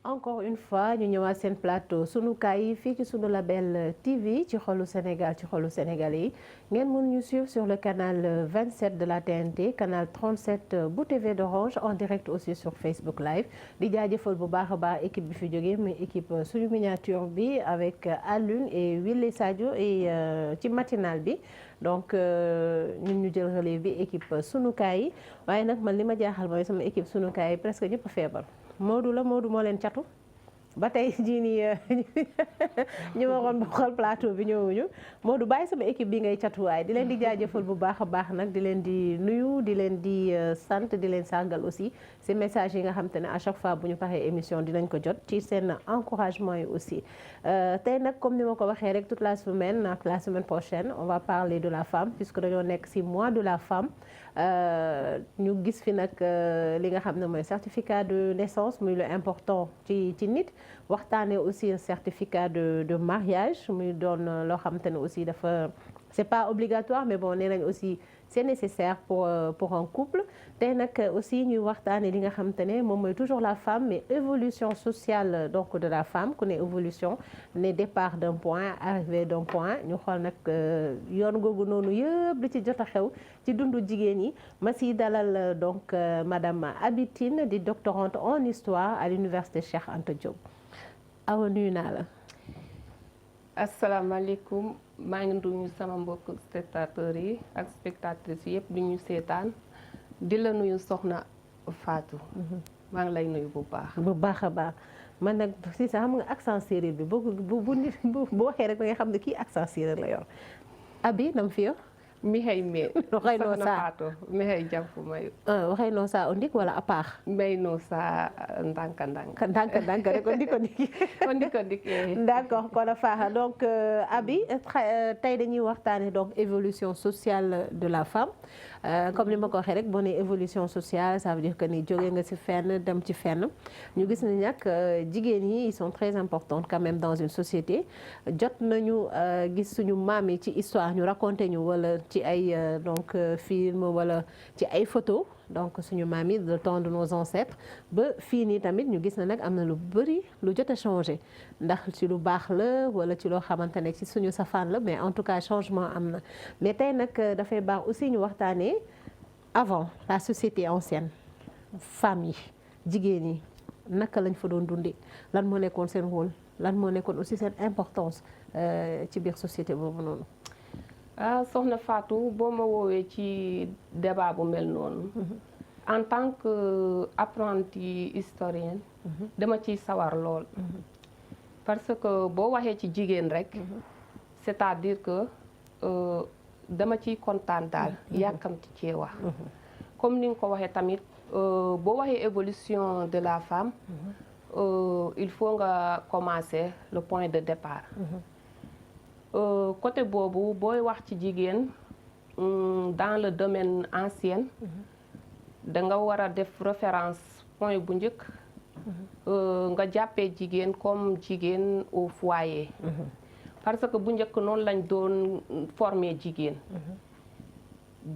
Encore une fois ñu ñëwaat seen plateau sunu kaay yi fii ci sunu label TV ci xolu Sénégal ci xolu Sénégalais yi ngeen mën ñu suivre sur le canal 27 de la TNT canal 37 bu TV d'Orange en direct aussi sur Facebook Live di jaajëfal bu baax a baax équipe bi fi jógee muy équipe suñu miniature bi avec Alune et Willy Sadio et ci matinal bi donc ñun ñu jël relève bi équipe sunu kaay yi waaye nag man li ma jaaxal mooy sama équipe sunu kaay yi presque ñëpp a feebar. Modou moo leen catu ba tey jii nii ñu waroon bokkal plateau bi ñëwuñu Modou bàyyi sama équipe bi ngay catuwaay di leen di jaajëfal bu baax a baax nag di leen di nuyu di leen di sant di leen sargal aussi ces messages yi nga xam te ne à chaque fois bu ñu paree émission dinañ ko jot ci seen encouragement yi aussi tey nag comme ni ma ko waxee rek toute la semaine ak la semaine prochaine on va parler de la femme puisque dañoo nekk ci mois de la femme ñu gis fi nag li nga xam ne mooy certificat de naissance muy lu important ci nit waxtaanee aussi un certificat de mariage muy doon loo xam te ne aussi dafa c'est pas obligatoire mais bon nee nañ aussi c'est nécessaire pour un couple tey nag aussi ñuy waxtaanee li nga xam te ne moom mooy toujours la femme mais évolution sociale donc de la femme ku ne évolution ne départ d'un point arrivée d'un point ñu xool nag yoon googu noonu yëpp li ci jot a xew ci dundu jigéen yi ma si dalal donc madame Aby Tine di doctorante en histoire à l'université Cheikh Anta Diop awa nuyu naa la. asalaamaaleykum maa ngi nuyu sama mbokk spectateurs yi ak spectatrices yëpp di ñu seetaan di la nuyu soxna Fatou. maa ngi lay nuyu bu baax. bu baax a baax man nag si sax xam nga accent séeréer bi bu waxee rek da nga xam ne kii accent séeréer la yor Aby nam fiyo Mixey me waxaynoo saa Fatou Mixey jam fu mayu waxaynoo saa o ndik wala a paax mbayno saa ndanka rek o ndiko ndik d'accord kon a faaxa donc Aby tey dañuy waxtaane donc évolution sociale de la femme comme ni ma ko waxee rek boo nee évolution sociale ça veut dire que ni jóge nga ci fenn dem ci fenn ñu gis ni nag jigéen yi ils sont très importants quand même dans une société jot nañu gis suñu maam yi ci histoire ñu raconté ñu wala ci ay donc film wala ci ay photo donc suñu maam yi le temps de nos ancêtres ba fii nii tamit ñu gis na nag am na lu bari lu jot a changé ndax ci lu baax la wala ci loo xamante ne ci suñu safaan la mais en tout cas changement am na mais tey nag dafay baax aussi ñu waxtaanee avant la société ancienne femmes yi jigéen yi naka lañ fa doon dundee lan moo nekkoon seen rôle lan moo nekkoon aussi seen importance ci biir société boobu noonu. soxna Fatou boo ma woowee ci débat bu mel noonu. en tant que apprentie historienne. dama ciy sawar lool. parce que boo waxee ci jigéen rek. c'est-à-dire que dama ciy kontaan daal yàkkamti cee wax. comme ni nga ko waxee tamit boo waxee évolution de la femme. il faut nga commencer le point de départ. côté boobu booy wax ci jigéen dans le domaine ancien da nga war a def référence point bu njëkk nga jàppee jigéen comme jigéen au foyer parce que bu njëkk noonu lañ doon former jigéen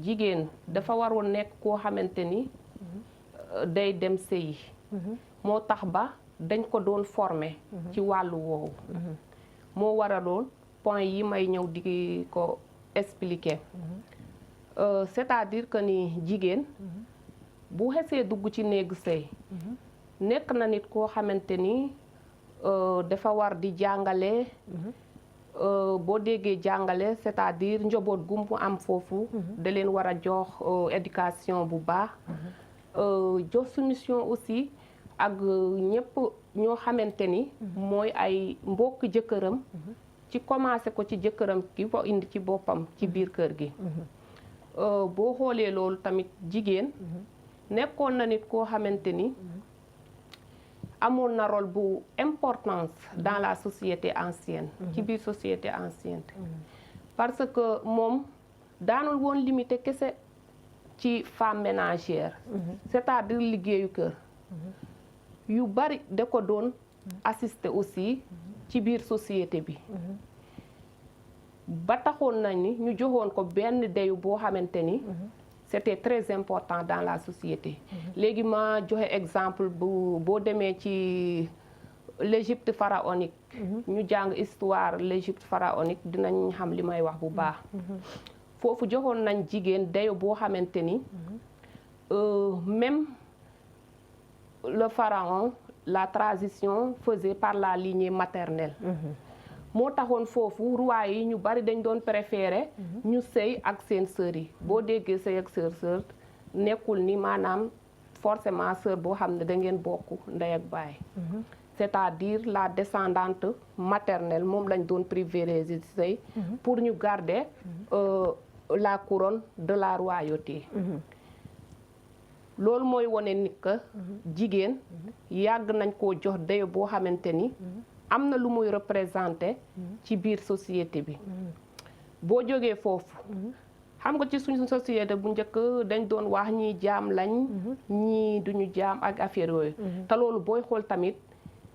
jigéen dafa waroon nekk koo xamante ni day dem sëyi moo tax ba dañ ko doon former ci wàllu woowu moo waraloon point yi may ñëw di ko expliquer c'est-à-dire que ni jigéen bu xesee dugg ci néegu sëy nekk na nit koo xamante ni dafa war di jàngale boo déggee jàngale c'est-à-dire njaboot gu mu am foofu da leen war a jox éducation bu baax jox soumission aussi ak ñëpp ñoo xamante ni mooy ay mbokk jëkkëram ci commencé ko ci jëkkëram ki ko indi ci boppam ci biir kër gi boo xoolee loolu tamit jigéen nekkoon na nit koo xamante ni amoon na rôle bu importance dans la société ancienne ci biir société ancienne parce que moom daanul woon limité kese ci femme ménagère c'est-à-dire liggéeyu kër yu bari da ko doon assister aussi ci biir société bi ba taxoon nañ ni ñu joxoon ko benn dayu boo xamante ni c'était très important dans la société. léegi ma joxe exemple boo demee ci l'Égypte pharaonique. ñu jàng histoire l'Égypte pharaonique dinañ xam li may wax bu baax. foofu joxoon nañ jigéen dayo boo xamante ni même le pharaon la transition faisait par la lignée maternelle. moo taxoon foofu roi yi ñu bari dañ doon préférer ñu sëy ak seen sœur yi. boo déggee sëy ak sœur nekkul ni maanaam forcément sœur boo xam ne da ngeen bokk ndey ak baay. c'est-à-dire la descendante maternelle moom lañ doon privilégier sëy pour ñu garder la couronne de la royauté. loolu mooy wone ni que jigéen yàgg nañ koo jox dayo boo xamante ni am na lu muy représenté ci biir société bi. boo jógee foofu xam nga ci suñu société bu njëkk dañ doon wax ñii jaam lañ ñii duñu jaam ak affaire yooyu. te loolu booy xool tamit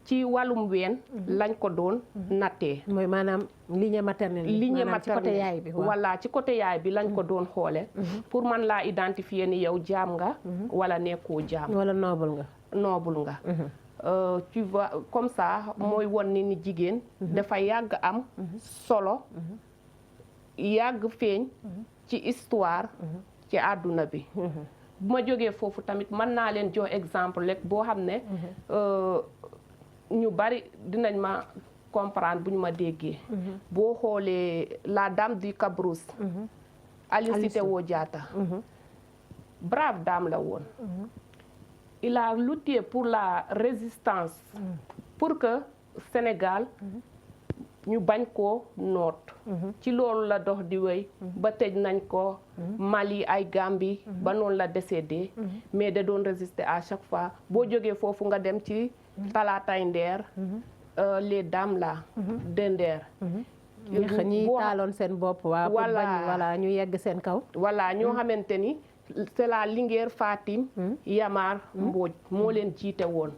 ci wàllum ween lañ ko doon nattee. mooy maanaam lignée maternelle. lignée maternelle ci côté yaay bi. voilà ci côté yaay bi lañ ko doon xoole pour man laa identifier ni yow jaam nga. wala nekkoo jaam. wala noble nga. noble nga. tu vois comme ça mooy won ni jigéen. dafa yàgg am solo. yàgg feeñ ci histoire. ci àdduna bi. bu ma jógee foofu tamit mën naa leen jox exemple rek boo xam ne. ñu bari dinañ ma comprendre bu ñu ma déggee. boo xoolee la dame du Cabrousse. Aline Sitoé Diatta. brave dame la woon. il a lutté pour la résistance. pour que Sénégal ñu bañ koo noot. ci loolu la dox di wéy. ba tëj nañ ko. Mali ay Gambie. ba noonu la décédé. mais da doon résister à chaque fois boo jógee foofu nga dem ci. Talaatay Ndeer. les dames là. de Ndeer. ñi taaloon seen bopp. waaw pour bañ voilà ñu yegg seen kaw. voilà ñoo xamante ni c'est la Linguère Fatim. Yamar Mbodj moo leen jiite woon.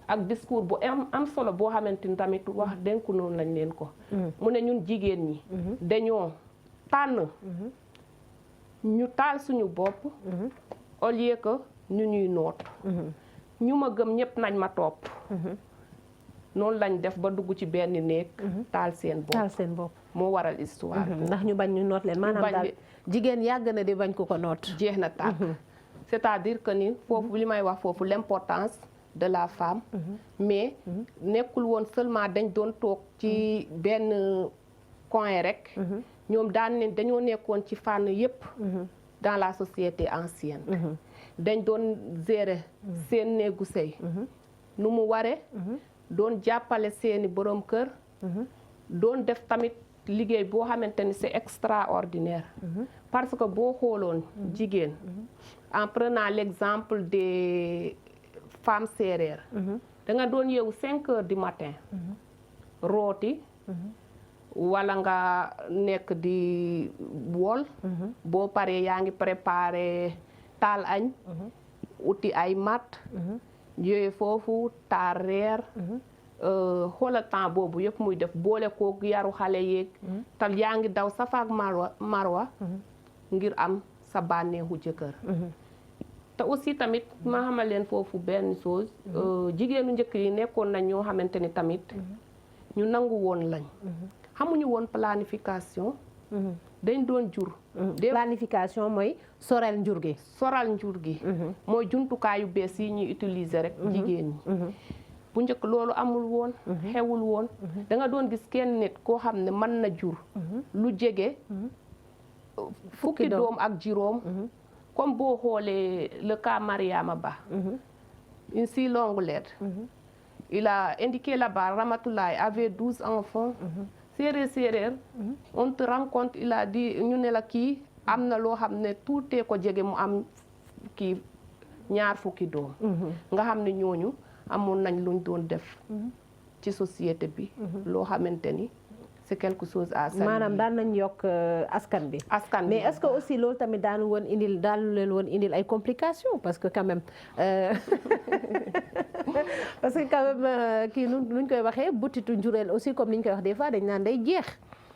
ak discours bu am solo boo xamante ni tamit wax dénku noonu lañ leen ko. mu ne ñun jigéen ñi. dañoo tànn. ñu taal suñu bopp. au lieu que ñu ñuy noot. ñu ma gëm ñëpp nañ ma topp. noonu lañ def ba dugg ci benn néeg. taal seen bopp taal seen bopp. moo waral histoire bi. ndax ñu bañ ñu noot leen maanaam daal jigéen yàgg na di bañ ku ko noot. jeex na tàkk. c'est-à-dire que ni foofu li may wax foofu l'importance de la femme. mais nekkul woon seulement dañ doon toog ci benn coin rek. ñoom dañoo nekkoon ci fànn yépp. dans la société ancienne. dañ doon gérer seen néegu sëy nu mu ware doon jàppale seeni borom kër. doon def tamit liggéey boo xamante ni c'est extraordinaire. parce que boo xooloon jigéen. en prenant l'exemple des femmes sérères. da nga doon yeewu 5 heures du matin. rooti. wala nga nekk di wol. boo paree yaa ngi préparé taal añ. uti ay mat. yooyu foofu taal reer. xoolal temps boobu yëpp muy def boole kook yaru xale yeeg. tal yaa ngi daw safaak marwa. ngir am sa bànneexu jëkkër. te aussi tamit ma xamal leen foofu benn chose. jigéenu njëkk yi nekkoon nañ ñoo xamante ni tamit. ñu nangu woon lañ. xamuñu woon planification. dañ doon jur. planification mooy sorel njur gi. soral njur gi. mooy jumtukaayu bees yi ñuy utiliser rek. jigéen ñi. bu njëkk loolu amul woon. xewul woon. da nga doon gis kenn nit koo xam ne mën na jur. lu jege. fukki doom ak juróom. comme boo xoolee le cas Mariama Ba. une si longue lettre. il a indiqué là-bas Ramatoulaye avait 12 enfants. séeréer on te rend compte il a dit ñu ne la kii am na loo xam ne tuutee ko jege mu am kii ñaar fukki doom. nga xam ne ñooñu amoon nañ luñ doon def. ci société bi. loo xamante ni c'est quelque chose à saluer. maanaam daan nañ yokk askan bi. askan bi mais est-ce que aussi loolu tamit daanu leen woon indil ay complications parce que quand même parce que quand même kii nuñ koy waxee butitu njureel aussi comme ni ñu koy wax des fois dañ naan day jeex.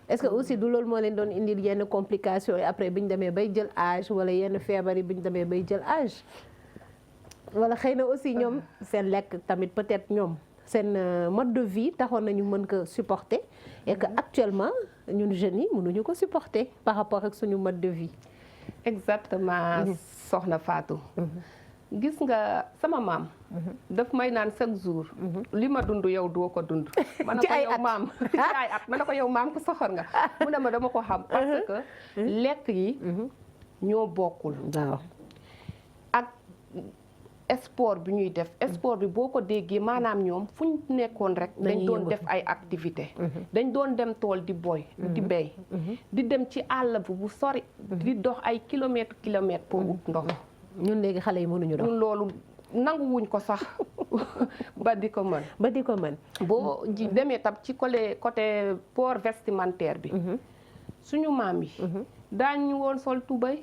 est-ce que aussi du loolu moo leen doon indil yenn complications yi après bi ñu demee bay jël âge wala yenn feebar yi bi ñu demee bay jël âge wala xëy na aussi ñoom seen lekk tamit peut-être ñoom seen mode de vie taxoon nañu mën ko supporter et que actuellement ñun jeunes yi mënuñu ko supporter par rapport ak suñu mode de vie. exactement soxna Fatou. gis nga sama maam. daf may naan chaque jour. li ma dund yow doo ko dund. ma ne ko yow maam ci ay at ma ne ko yow maam ko soxor nga. mu ne ma dama ko xam parce que lekk yi. ñoo bokkul. waaw ak sport bi ñuy def sport bi boo ko déggee maanaam ñoom fu ñu nekkoon rek. dañ doon def ay activité dañ doon dem tool di boy di béy. di dem ci àll bu sori. di dox ay kilomètres pour ut ndox. ñun léegi xale yi mënuñu dox. ñun loolu nanguwuñ ko sax ba di ko mën. ba di ko mën. boo demee tam ci côté port vestimentaire bi. suñu maam yi. daañu woon sol tubéy.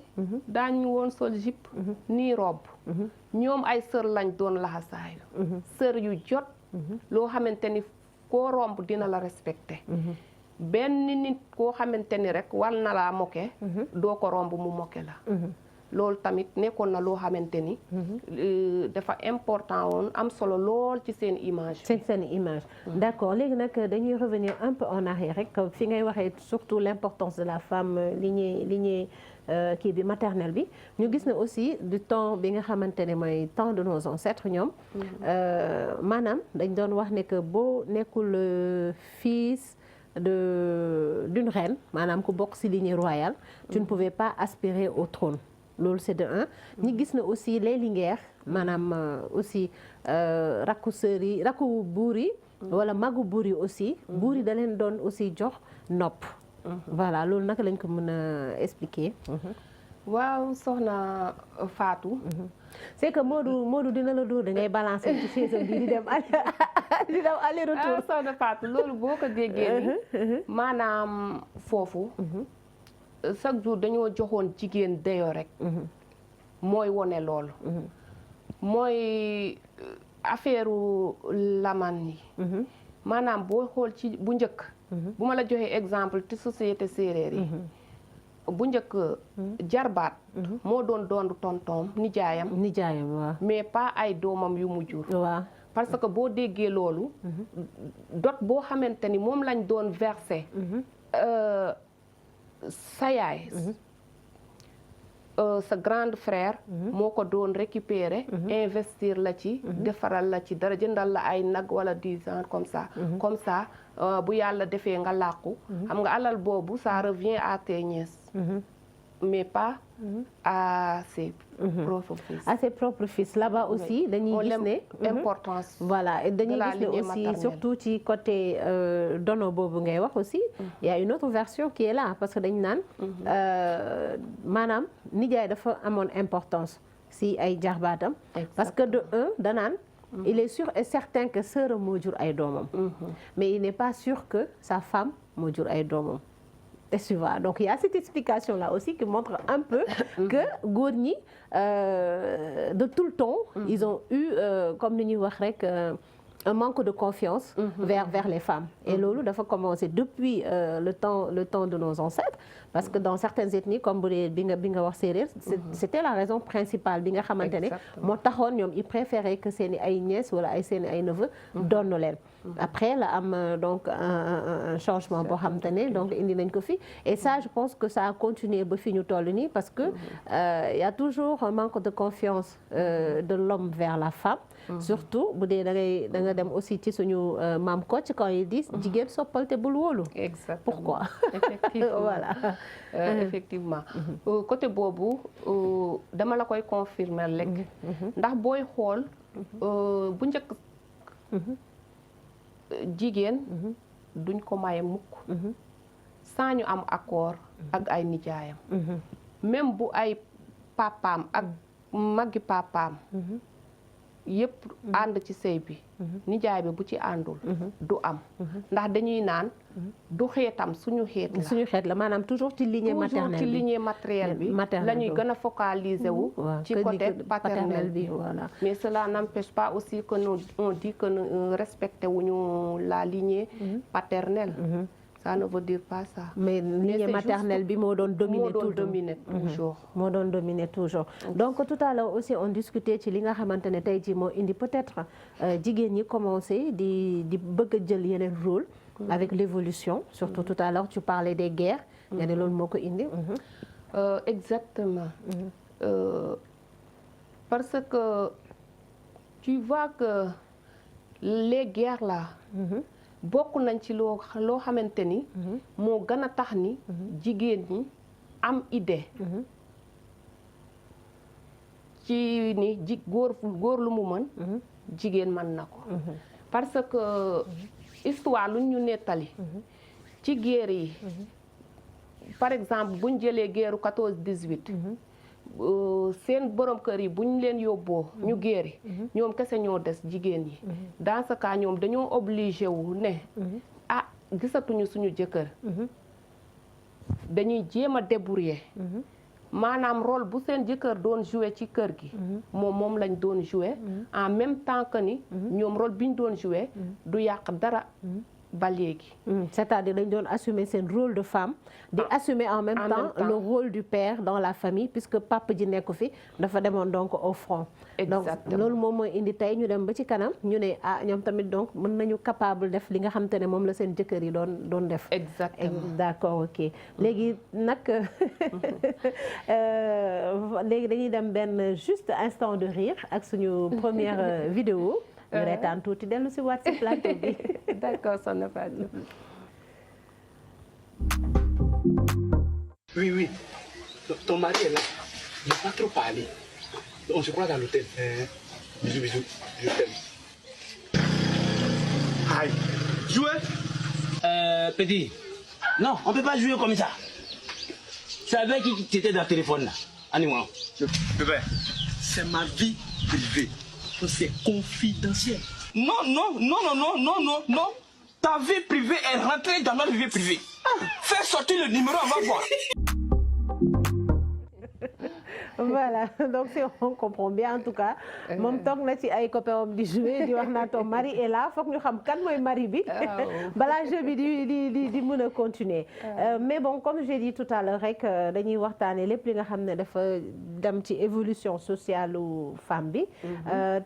daañu woon sol jupe. nii robe. ñoom ay sër lañ doon laxasaayu. sër yu jot. loo xamante ni koo romb dina la respecté. benn nit koo xamante ni rek war na laa moke. doo ko romb mu moke la. loolu tamit nekkoon na loo xamante ni. dafa important woon am solo lool ci seen image. seen image. d'accord léegi nag dañuy revenir un peu en arrière rek fi ngay waxee surtout l'importance de la femme lignée kii bi maternelle bi ñu gis ne aussi du temps bi nga xamante ne mooy temps de nos ancêtres ñoom. maanaam dañ doon wax ne que boo nekkul fils d'une reine maanaam ku bokk ci lignée royale. tu ne pouvais pas aspirer au trône. loolu c'est de un ñi gis na aussi les linguères maanaam aussi rakku sœur yi rakku buur yi wala magu buur yi aussi buur yi da leen doon aussi jox nopp voilà loolu naka lañ ko mën a expliquer. waaw soxna Fatou. c'est que Modou dina la dóor da ngay balancer ci chaise bi di dem aller retour. soxna Fatou loolu boo ko déggee ni maanaam foofu. chaque jour dañoo joxoon jigéen dayo rek. mooy wone loolu. mooy affaire laman yi. maanaam boo xool ci bu njëkk. bu ma la joxee exemple ci société séeréer yi. bu njëkk jarbaat. moo doon tontoom nijaayam. waaw. mais pas ay doomam yu mu jur. waaw parce que boo déggee loolu. dot boo xamante ni moom lañ doon verser. sa yaay sa grande frère moo ko doon récupérer investir la ci defaral la ci dara jëndal la ay nag wala 10 ans comme ça bu yàlla defee nga làqu xam nga alal boobu ça revient à tes nièces mais pas à ses propres fils. À ses propres fils là-bas aussi dañuy gis ne importance. Voilà dañuy gis ne aussi surtout ci côté dono boobu ngay wax aussi. Il y a une autre version qui est là parce que dañu naan maanaam nijaay dafa amoon importance si ay jarbaatam. parce que de un danaan il est sûr et certain que sœur moo jur ay doomam. mais il n'est pas sûr que sa femme moo jur ay doomam. tu vois donc il y a cette explication là aussi qui montre un peu que góor ñi de tout le temps ils ont eu comme ni ñuy wax rek un manque de confiance vers les femmes et loolu dafa commencer depuis le temps de nos ancêtres parce que dans certaines ethnies comme bu dee bi nga wax séeréer c'était la raison principale bi nga xamante ne moo taxoon ñoom ils préféraient que seeni ay nièces wala seeni neveux donn leen après la am donc un changement boo xamante ne donc indi nañ ko fi et ça je pense que ça a continué ba fi ñu toll nii parce que il y a toujours un manque de confiance de l'homme vers la femme surtout bu dee da nga dem aussi ci suñu maam Kocc quand il dit jigéen soppal te bul wóolu. Exactement. Pourquoi? Effectivement. Voilà. Effectivement. Côté boobu dama la koy confirmer lekk ndax booy xool bu njëkk jigéen duñ ko maye mukk sans ñu am accord ak ay nijaayam même bu ay papaam ak maggi papaam yëpp ànd ci sëy bi nijaay bi bu ci àndul du am ndax dañuy naan du xeetam suñu xeet la maanaam toujours ci lignée matérielle bi la ñuy gën a focaliser wu ci côté paternel bi voilà mais cela n'empêche pas aussi que on dit que nous respecté wuñu la lignée paternelle ça ne veut dire pas ça. mais lignée maternelle bi moo doon dominer toujours. moo doon dominer toujours. donc tout à l'heure aussi on discutait ci li nga xamante ne tey jii moo indi peut-être jigéen ñi commencé di bëgg a jël yeneen rôle. avec l'évolution surtout tout à l'heure tu parlais des guerres. nga ne loolu moo ko indi. exactement. parce que tu vois que les guerres là. bokk nañ ci loo xamante ni. moo gën a tax ni. jigéen ñi am idée. ci ni góor lu mu mën. jigéen mën na ko. parce que histoire lu ñu nettali. ci guerre yi. par exemple buñ jëlee guerru 14-18. seen borom kër yi buñ leen yóbboo ñu guerre yi ñoom kese ñoo des jigéen yi. dans ce cas ñoom dañoo obligé wu ne. ah gisatuñu suñu jëkkër. dañuy jéem a débrouiller. maanaam rôle bu seen jëkkër doon jouer ci kër gi. moom lañ doon jouer. en même temps que ni. ñoom rôle bi ñu doon jouer. du yàq dara. ba léegi. c'est-à-dire dañ doon assumer seen rôle de femme. di assumer en même temps le rôle du père dans la famille puisque papa ji nekku fi dafa demoon donc au front. exactement donc loolu moom mooy indi tey ñu dem ba ci kanam ñu ne ñoom tamit donc mën nañu capable def li nga xam te ne moom la seen jëkkër yi doon def. exactement d'accord ok léegi nag léegi dañuy dem benn juste instant de rire ak suñu première vidéo. ñu reetaan tuuti dellu si waat si plateau bi. D'accord, ça n'a pas de... Oui. Ton mari est là. Il n'a pas trop parlé. On se croit dans l'hôtel. Bisous, je t'aime. Aïe. Jouer Petit. Non, on ne peut pas jouer comme ça. C'est avec qui tu étais dans le téléphone là. Animal. Bébé, c'est ma vie privée. C'est confidentiel. Non. Ta vie privée est rentrée dans notre vie privée. Fais sortir le numéro, on va voir. Voilà donc si on comprend bien en tout cas moom toog na ci ay copains di jouer di wax naa ton mari est là foog ñu xam kan mooy mari bi balaa jeu bi di mën a continuer mais bon comme j'ai dit tout à l'heure rek dañuy waxtaane lépp li nga xam ne dafa dem ci évolution sociale u femme bi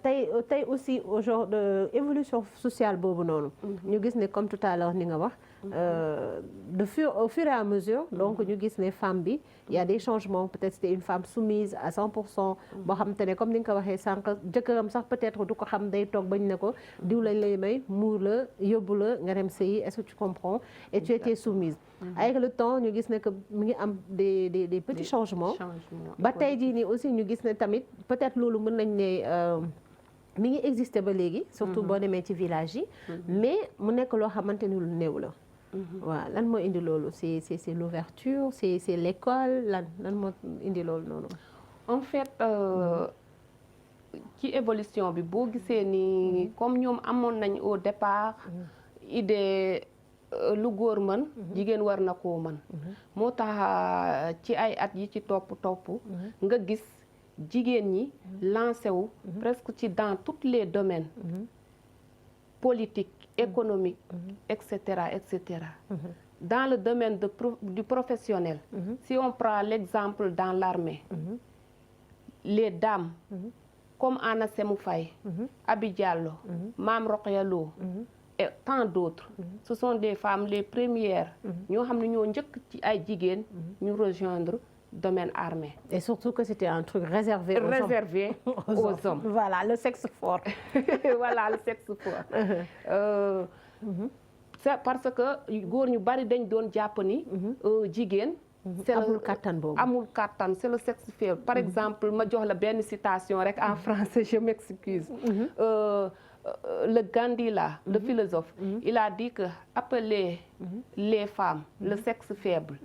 tey aussi au genre de évolution sociale boobu noonu ñu gis ne comme tout à l'heure ni nga wax au fur et à mesure donc ñu gis ne femme bi il y a des changements peut-être c'était une femme soumise à 100% boo xam te ne comme ni nga ko waxee sànq jëkkëram sax peut-être du ko xam day toog bañ ne ko diw lañ lay may muur la yóbbu la nga dem sëyi est-ce que tu comprends et tu étais soumise avec le temps ñu gis ne que mi ngi am des petits changements ba tey jii nii aussi ñu gis ne tamit peut-être loolu mën nañ ne mi ngi exister ba léegi surtout boo demee ci village yi mais mu nekk loo xamante ni lu néew la waaw lan moo indi loolu c'est l'ouverture c'est l'école lan moo indi loolu noonu en fait ci évolution bi boo gisee ni comme ñoom amoon nañ au départ idée lu góor mën jigéen war na koo mën moo tax ci ay at yi ci topp nga gis jigéen ñi lancé wu presque ci dans tous les domaines politique économique etc. Dans le domaine du professionnel si on prend l'exemple dans l'armée les dames comme Anna Semou Faye Abi Diallo Mame Rokhaya Lo et tant d'autres ce sont des femmes les premières ñoo xam ne ñoo njëkk ci ay jigéen ñu rejoindre domaine armé. Et surtout que c'était un truc réservé aux hommes. Voilà, le sexe fort. Voilà, le sexe fort. C'est parce que góor ñu bari dañ doon jàpp ni jigéen amul kattan boobu amul kattan c'est le sexe faible. Par exemple ma jox la benn citation rek en français je m'excuse. Le Gandhi là, le philosophe, il a dit que appeler les femmes le sexe faible.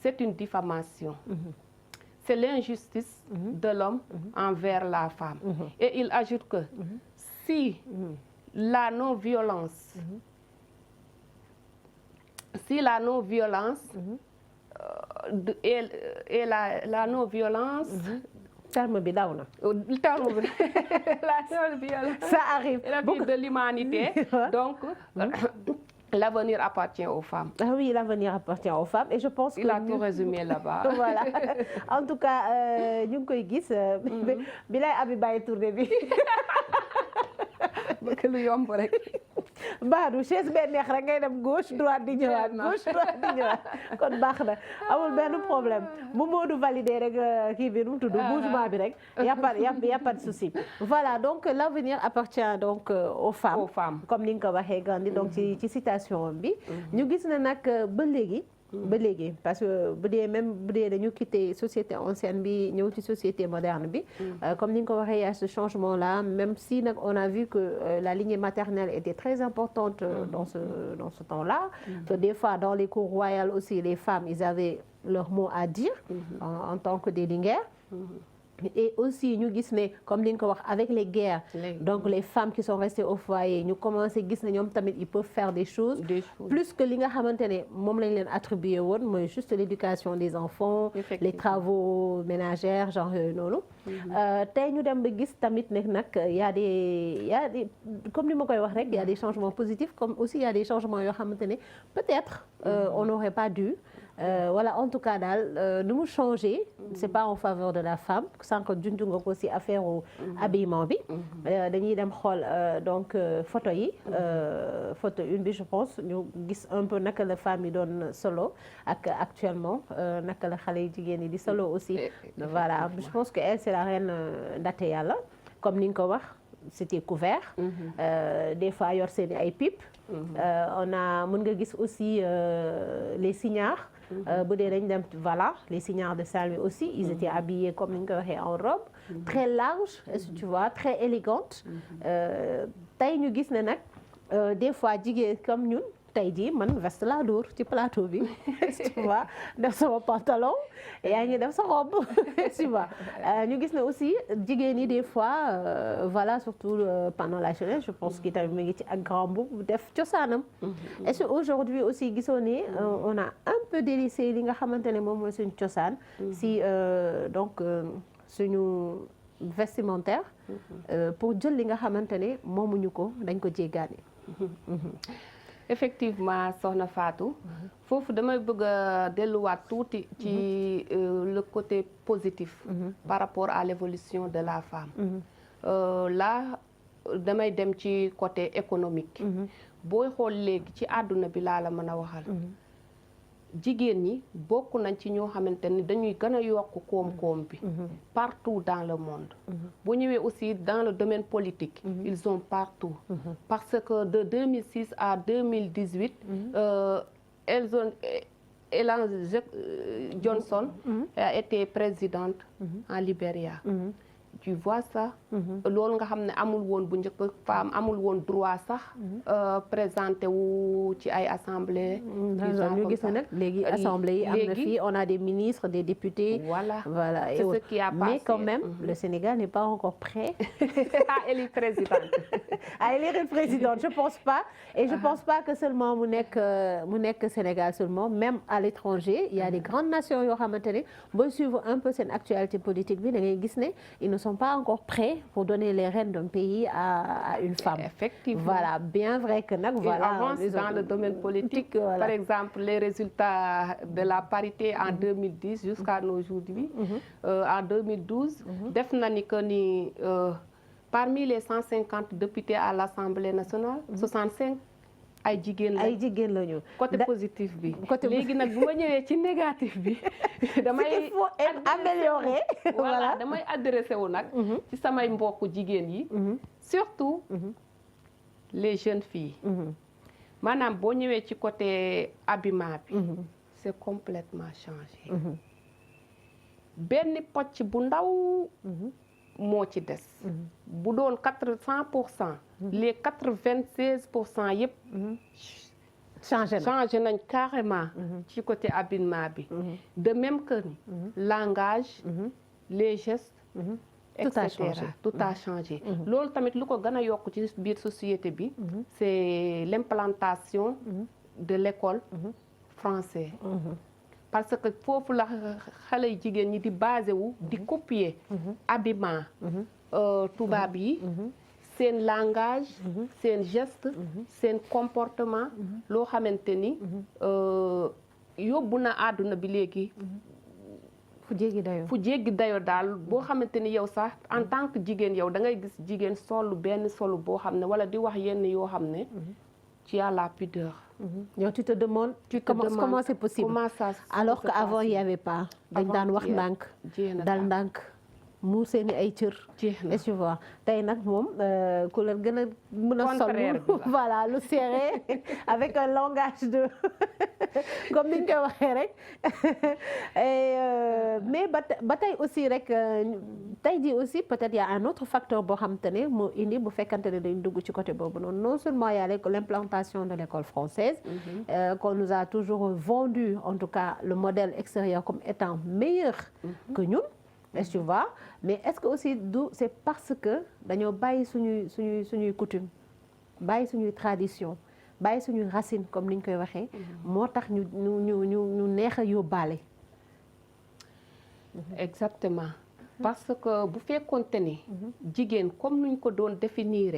C'est une diffamation. C'est l'injustice de l'homme envers la femme. Et il ajoute que si la non-violence, et la non-violence, terme bi daw na. Terme bi la non-violence. Ça arrive. La vie de l'humanité. Donc L'avenir appartient aux femmes. Ah oui, l'avenir appartient aux femmes et je pense que il a tout résumé là-bas. Voilà en tout cas ñu ngi koy gis. bi lay abi bàyyi tournée bi. bëgg lu yomb rek. Badou chaise bee neex rek ngay dem gauche droite di ñëwaat gauche droite di ñëwaat kon baax na amul benn problème bu Modou validé rek kii bi nu mu tudd bougement bi rek y a pas de souci. Voilà donc l'avenir appartient donc aux femmes comme ni nga ko waxee Gandhi donc ci citation bi ñu gis na nag ba léegi parce que bu dee dañu quitté société ancienne bi ñëw ci société moderne bi comme ni nga ko waxee y a ce changement là même si nag on a vu que la lignée maternelle était très importante dans ce temps-là que des fois dans les cours royales aussi les femmes ils avaient leur mot à dire en tant que des lingères. Et aussi ñu gis ne comme li nga ko wax avec les guerres donc les femmes qui sont restées au foyer ñu commencé gis ne ñoom tamit ils peuvent faire des choses plus que li nga xamante ne moom lañ leen attribué woon mooy juste l'éducation des enfants les travaux ménagères genre yooyu noonu tey ñu dem ba gis tamit ne nag y a des comme ni ma koy wax rek y a des changements positifs comme aussi y a des changements yoo xamante ne peut-être on n'aurait pas dû voilà en tout cas daal nu mu changé c'est pas en faveur de la femme sànq junju nga ko ci affaire habillement bi dañuy dem xool donc photo yi photo une bi je pense ñu gis un peu naka la femme yi doon solo ak actuellement naka la xale yi jigéen yi di solo aussi voilà je pense que elle c'est la reine Ndaté Yàlla comme ni nga ko wax c'était couvert des fois yor seeni ay pipe on a mën nga gis aussi les signares bu dee dañ dem voilà les signares de Saint-Louis aussi ils étaient habillés comme ni nga ko waxee en robe très large tu vois très élégante tey ñu gis ne nag des fois jigéen comme ñun tey jii man veste laa dóor ci plateau bi tu vois def sama pantalon yaa ngi def sa robe tu vois ñu gis ne aussi jigéen ñi des fois voilà surtout pendant la jeunesse je pense que tamit mu ngi ci ak grand boubou def cosaanam et c'est aujourd'hui aussi gisoo ne on a un peu délaissé li nga xamante ne moom mooy suñu cosaan si donc suñu vestimentaire pour jël li nga xamante ne moomuñu ko dañ ko jéggaani effectivement soxna Fatou foofu damay bëgg a delluwaat tuuti ci le côté positif par rapport à l'évolution de la femme là damay dem ci côté économique booy xool léegi ci àdduna bi laa la mën a waxal jigéen ñi bokk nañ ci ñoo xamante ni dañuy gën a yokk koom-koom bi partout dans le monde bu ñëwee aussi dans le domaine politique ils sont partout parce que de 2006 à 2018 Ellen Johnson a été présidente en Libéria tu vois ça loolu nga xam ne amul woon bu njëkk femme amul woon droit sax présenté wu ci ay assemblée ñu gis ne nag léegi assemblée yi am na fii on a des ministres des députés voilà c'est ce qui a passé mais quand même le Sénégal n'est pas encore prêt à élire présidente à élire présidente je pense pas et je pense pas que seulement mu nekk Sénégal seulement même à l'étranger il y a des grandes nations yoo xamante ne booy suivre un peu seen actualité politique bi da ngay gis ne ils ne sont pas encore prêts pour donner les rênes d'un pays à une femme. Effectivement. Voilà, bien vrai que nag voilà. Ils avancent dans le domaine politique. Voilà. Par exemple, les résultats de la parité en 2010 jusqu'à aujourd'hui, en 2012, def na ni que ni parmi les 150 députés à l'Assemblée nationale, 65 ay jigéen lañu côté positif bi léegi nag bu ma ñëwee ci négatif bi damay améliorer voilà damay adressé wu nag ci samay mbokku jigéen yi surtout les jeunes filles maanaam boo ñëwee ci côté habillement bi c'est complètement changé benn pocc bu ndaw moo ci des bu doon 100% les 96% yëpp changé nañ carrément ci côté habillement bi de même que langage les gestes tout a changé loolu tamit lu ko gën a yokk ci biir société bi c'est l'implantation de l'école française parce que foofu la xale yu jigéen ñi di basé wu di copier habillement tubaab yi seen langage seen geste seen comportement loo xamante ni yóbbu na àdduna bi léegi fu jéggi dayo daal boo xamante ni yow sax en tant que jigéen yow da ngay gis jigéen solu benn solu boo xam ne wala di wax yenn yoo xam ne tu as la pudeur. yow tu te demandes comment c'est possible alors qu'avant il y avait pas dañ daan wax ndànk dal ndànk muur seeni ay cër est-ce que tu vois tey nag moom ku la gën a mën a sol voilà lu serré avec un langage de comme ni ñu koy waxee rek mais ba tey aussi rek tey jii aussi peut-être y a un autre facteur boo xam te ne moo indi bu fekkante ne dañ dugg ci côté boobu noonu non seulement y a l'implantation de l'école française qu'on nous a toujours vendu en tout cas le modèle extérieur comme étant meilleur que ñun est-ce que tu vois mais est-ce que aussi c'est parce que dañoo bàyyi suñuy coutume bàyyi suñuy tradition bàyyi suñuy racine comme ni ñu koy waxee moo tax ñu neex a yóbbaale. exactement parce que bu fekkoonte ni jigéen comme nuñ ko doon définir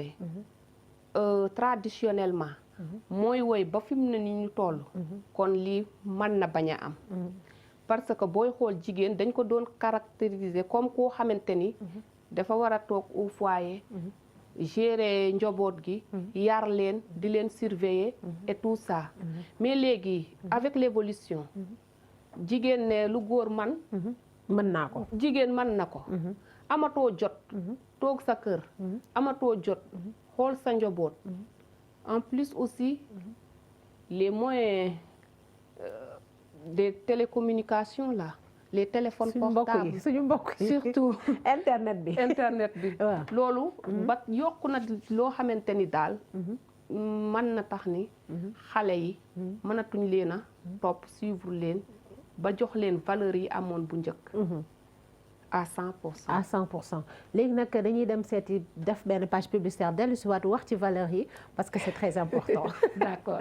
traditionnellement mooy woy ba fi mu ne ni ñu toll kon lii mën na bañ a am parce que booy xool jigéen dañ ko doon caractériser comme koo xamante ni dafa war a toog au foyer gérer njaboot gi yar leen di leen surveiller et tout ça mais léegi avec l'évolution jigéen ne lu góor man mën naa ko jigéen mën na ko amatoo jot toog sa kër amatoo jot xool sa njaboot en plus aussi les moyens des télécommunications là les téléphones portables suñu mbokk yi surtout internet bi loolu ba yokku na loo xamante ni daal mën na tax ni xale yi mënatuñ leen a topp suivre leen ba jox leen valeurs yi amoon bu njëkk à 100%. léegi nag dañuy dem seeti def benn page publicitaire dellu si waat wax ci valeurs yi parce que c'est très important. D'accord.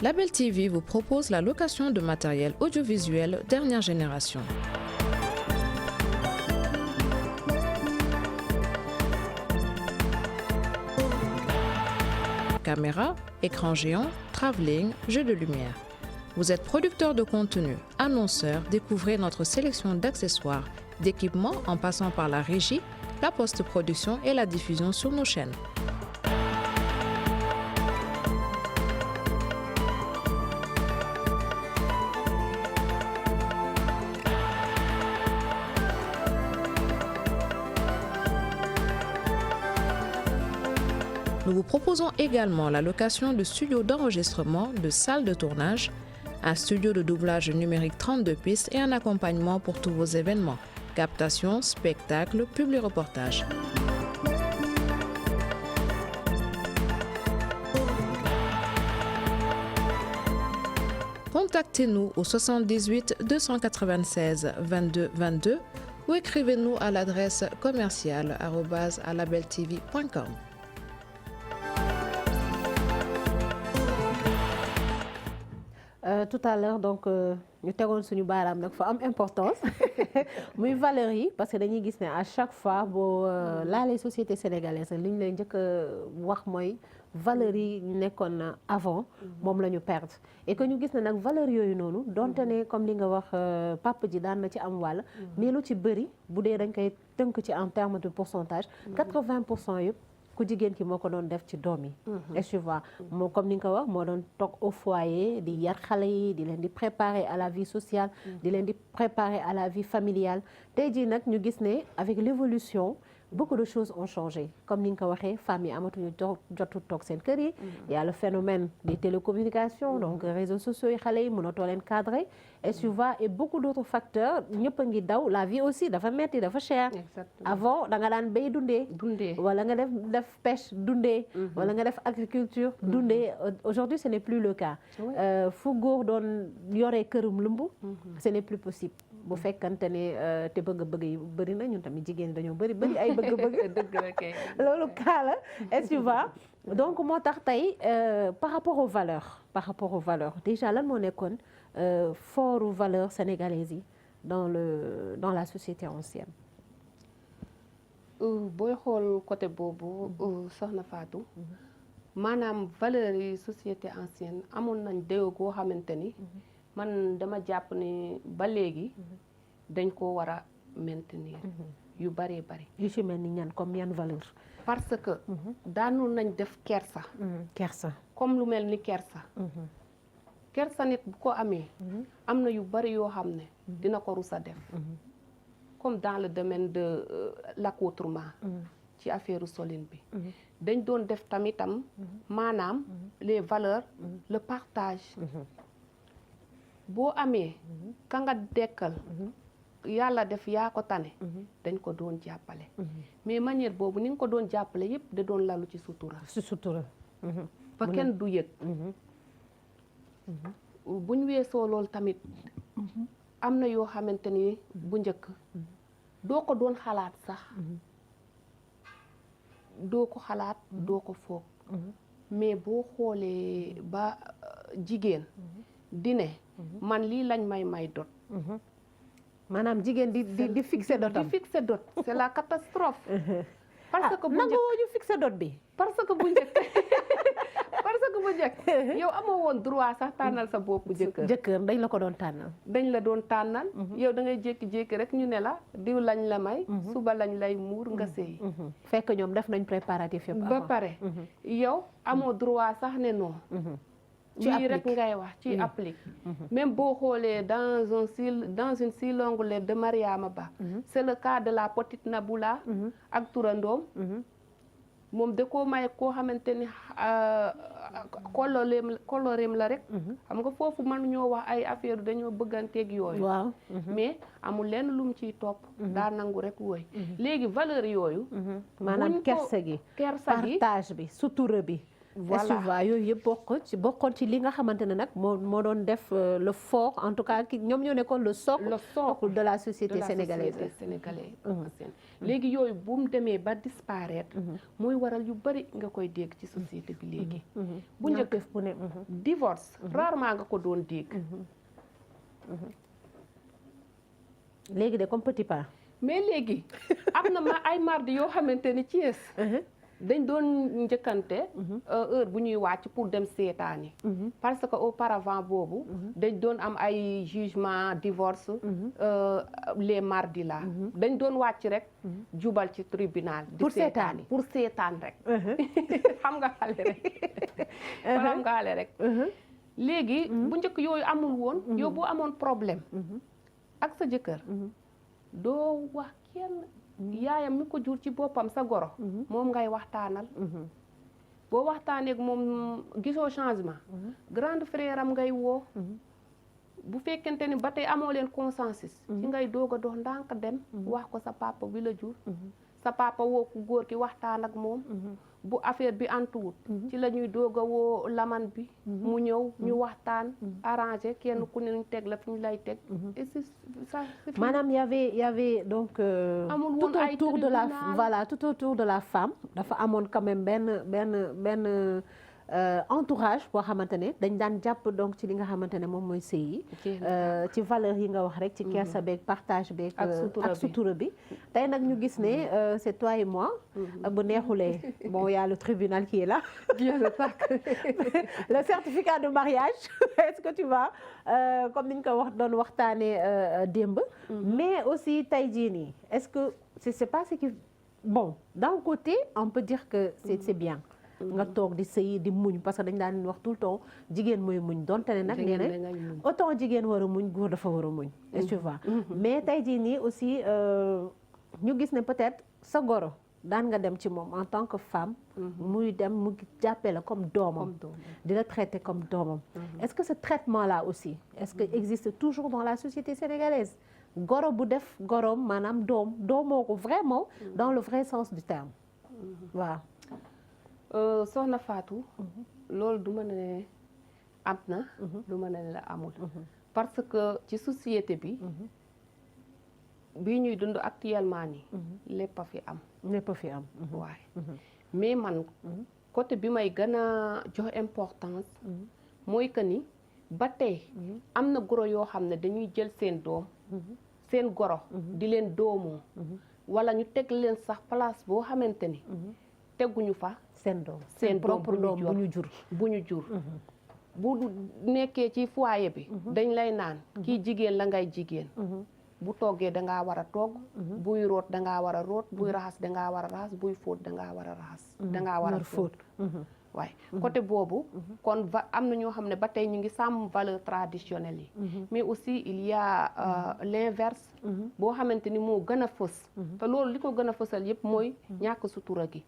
Label TV vous propose la location de matériel audiovisuel dernière génération. Caméra, écran géant, travelling, jeux de lumière. Vous êtes producteur de contenu, annonceur, découvrez notre sélection d'accessoires, d'équipements en passant par la régie, la post-production et la diffusion sur nos chaînes. Nous vous proposons également la location de studios d'enregistrement, de salles de tournage, un studio de doublage numérique 32 pistes et un accompagnement pour tous vos événements, captation, spectacles, publi-reportages. Contactez-nous au 78 296 22 22 ou écrivez-nous à l'adresse commerciale@labeltv.com. Tout à l'heure donc ñu tegoon suñu baaraam nag fa am importance muy valeurs yi parce que dañuy gis ne à chaque fois boo laalee société sénégalaise li ñu leen njëkk a wax mooy valeurs yi ñu nekkoon avant moom la ñu perdre et que ñu gis ne nag valeurs yooyu noonu donte ne comme li nga wax papa ji daan na ci am wàll mais lu ci bëri bu dee dañ koy tënk ci en terme de pourcentage 80% yëpp ku jigéen ki moo ko doon def ci doom yi est-ce que tu vois moo comme ni nga ko wax moo doon toog au foyer di yar xale yi di leen di préparer à la vie sociale di leen di préparer à la vie familiale tey jii nag ñu gis ne avec l'évolution beaucoup de choses ont changé comme ni nga ko waxee femmes yi amatuñu jotu toog seen kër yi il y a le phénomène des télécommunications donc réseaux sociaux yi xale yi mënatoo leen cadrer et tu vois et beaucoup d'autres facteurs ñëpp a ngi daw la vie aussi dafa metti dafa cher avant da nga daan béy dundee wala nga def pêche dundee wala nga def agriculture dundee aujourd'hui ce n'est plus le cas fu góor doon yoree kërum lumb ce n'est plus possible bu fekkante ne te bëgg-bëgg yi bëri na ñun tamit jigéen dañoo bëri ay bëgg-bëgg dëgg la kay loolu kaa la est-ce que tu vois donc moo tax tey par rapport aux valeurs déjà lan moo nekkoon foru valeurs sénégalaises yi dans la société ancienne. booy xool côté boobu soxna Fatou maanaam valeurs yi société ancienne amoon nañ déyo goo xamante ni man dama jàpp ni ba léegi dañ ko war a maintenir yu bëree bëri yu ci mel ni ñan comme yan valeur parce que daanu nañ def kersa kersa comme lu mel ni kersa kersa nit bu ko amee am na yu bëri yoo xam ne dina ko rus a def comme dans le domaine de l'accoutrement ci affaire solin bi dañ doon def tamitam maanaam les valeurs le partage boo amee ka nga dekkal yàlla def yaa ko tane dañ ko doon jàppale mais manière boobu ni nga ko doon jàppale yépp da doon lalu ci sutura ba kenn du yëg buñ weesoo loolu tamit am na yoo xamante ni bu njëkk doo ko doon xalaat sax doo ko xalaat doo ko foog mais boo xoolee ba jigéen dine man lii lañ may dot maanaam jigéen di fixer dotam di fixer dot c'est la catastrophe parce que bu njëkk nangu ñu fixer dot bi parce que bu njëkk yow amoo woon droit sax tànnal sa bopp jëkkër dañ la ko doon tànnal dañ la doon tànnal yow da ngay jékki-jékki rek ñu ne la diw lañ la may suba lañ lay muur nga sëy fekk ñoom def nañ préparatif yëpp ba pare yow amoo droit sax ne non lii rek ngay wax ci applique même boo xoolee dans une si longue lettre de Mariama Ba c'est le cas de la petite Naboula ak turandoom moom da koo may koo xamante ni koloreem la rek xam nga foofu man ñoo wax ay affaire dañoo bëgganteeg yooyu waaw mais amul lenn lu mu ciy topp daa nangu rek wooy léegi valeur yooyu maanaam kersa gi partage bi sutura bi voilà yooyu yëpp bokkoon ci li nga xamante ne nag moo doon def le fort en tout cas ñoom ñoo nekkoon le socle de la société sénégalaise léegi yooyu bu mu demee ba disparaître mooy waral yu bari nga koy dégg ci société bi léegi bu njëkk divorce rarement nga ko doon dégg léegi de comme petit pas mais léegi am na ay mardi yoo xamante ni Thiès dañ doon njëkkante heure bu ñuy wàcc pour dem seetaani parce que auparavant boobu dañ doon am ay jugement divorce les mardis là dañ doon wàcc rek jubal ci tribunal pour seetaani pour seetaan rek xam nga xale rek léegi bu njëkk yooyu amul woon yow boo amoon problème ak sa jëkkër doo wax kenn yaayam mi ko jur ci boppam sa goro moom ngay waxtaanal boo waxtaaneek moom gisoo changement grande frère am ngay woo bu fekkente ni ba tey amoo leen consensus ci ngay doog a dox ndànk dem wax ko sa papa bi la jur sa papa woo ku góor ki waxtaan ak moom bu affaire bi antuwut ci la ñuy doog a woo laman bi mu ñëw ñu waxtaan arrangé kenn ku ne ñu teg la fi ñu lay teg et ça maanaam y avait donc tout autour de la voilà tout autour de la femme dafa amoon quand même benn entourage boo xamante ne dañ daan jàpp donc ci li nga xamante ne moom mooy sëy yi ci valeur yi nga wax rek ci kersa beeg partage beeg ak sutura bi tey nag ñu gis ne c'est toi et moi bu neexulee bon y a le tribunal qui est là le certificat de mariage est-ce que tu vois comme niñ ko doon waxtaanee démb mais aussi tey jii nii est-ce que c'est pas ce qui bon d'un côté on peut dire que c'est bien nga toog di sëy di muñ parce que dañ daan wax tout le temps jigéen mooy muñ donte ne nag nee na autant jigéen war a muñ góor dafa war a muñ est-ce que tu vois mais tey jii nii aussi ñu gis ne peut-être sa goro daan nga dem ci moom en tant que femme muy dem mu jàppee la comme doomam di la traiter comme doomam est-ce que ce traitement-là aussi est-ce que existe toujours dans la société sénégalaise goro bu def goroom maanaam doomoo ko vraiment dans le vrai sens du terme waaw soxna Fatou loolu du ma ne am na du ma ne la amul parce que ci société bi ñuy dund actuellement nii lépp a fi am waaye mais man côté bi may gën a jox importance mooy que ni ba tey am na goro yoo xam ne dañuy jël seen doom seen goro di leen doomoo wala ñu teg leen sax place boo xamante ni teguñu fa seen doom seen propre doom bu ñu jur bu nekkee ci foyer bi dañ lay naan kii jigéen la ngay jigéen bu toggee dangaa war a togg buy root dangaa war a root buy raxas dangaa war a raxas buy fóot dangaa war a raxas dangaa war a fóot waaye côté boobu kon am na ñoo xam ne ba tey ñu ngi sàmm valeur traditionnelle yi mais aussi il y a l'inverse boo xamante ni moo gën a fës te loolu li ko gën a fësal yëpp mooy ñàkk sutura gi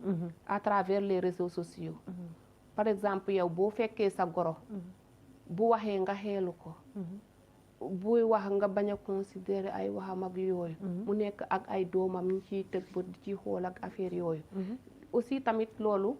à travers les réseaux sociaux par exemple yow boo fekkee sa goro bu waxee nga xeelu ko buy wax nga bañ a considérer ay waxam ak yooyu mu nekk ak ay doomam ñu ciy tëg bët di ci xool ak affaire yooyu aussi tamit loolu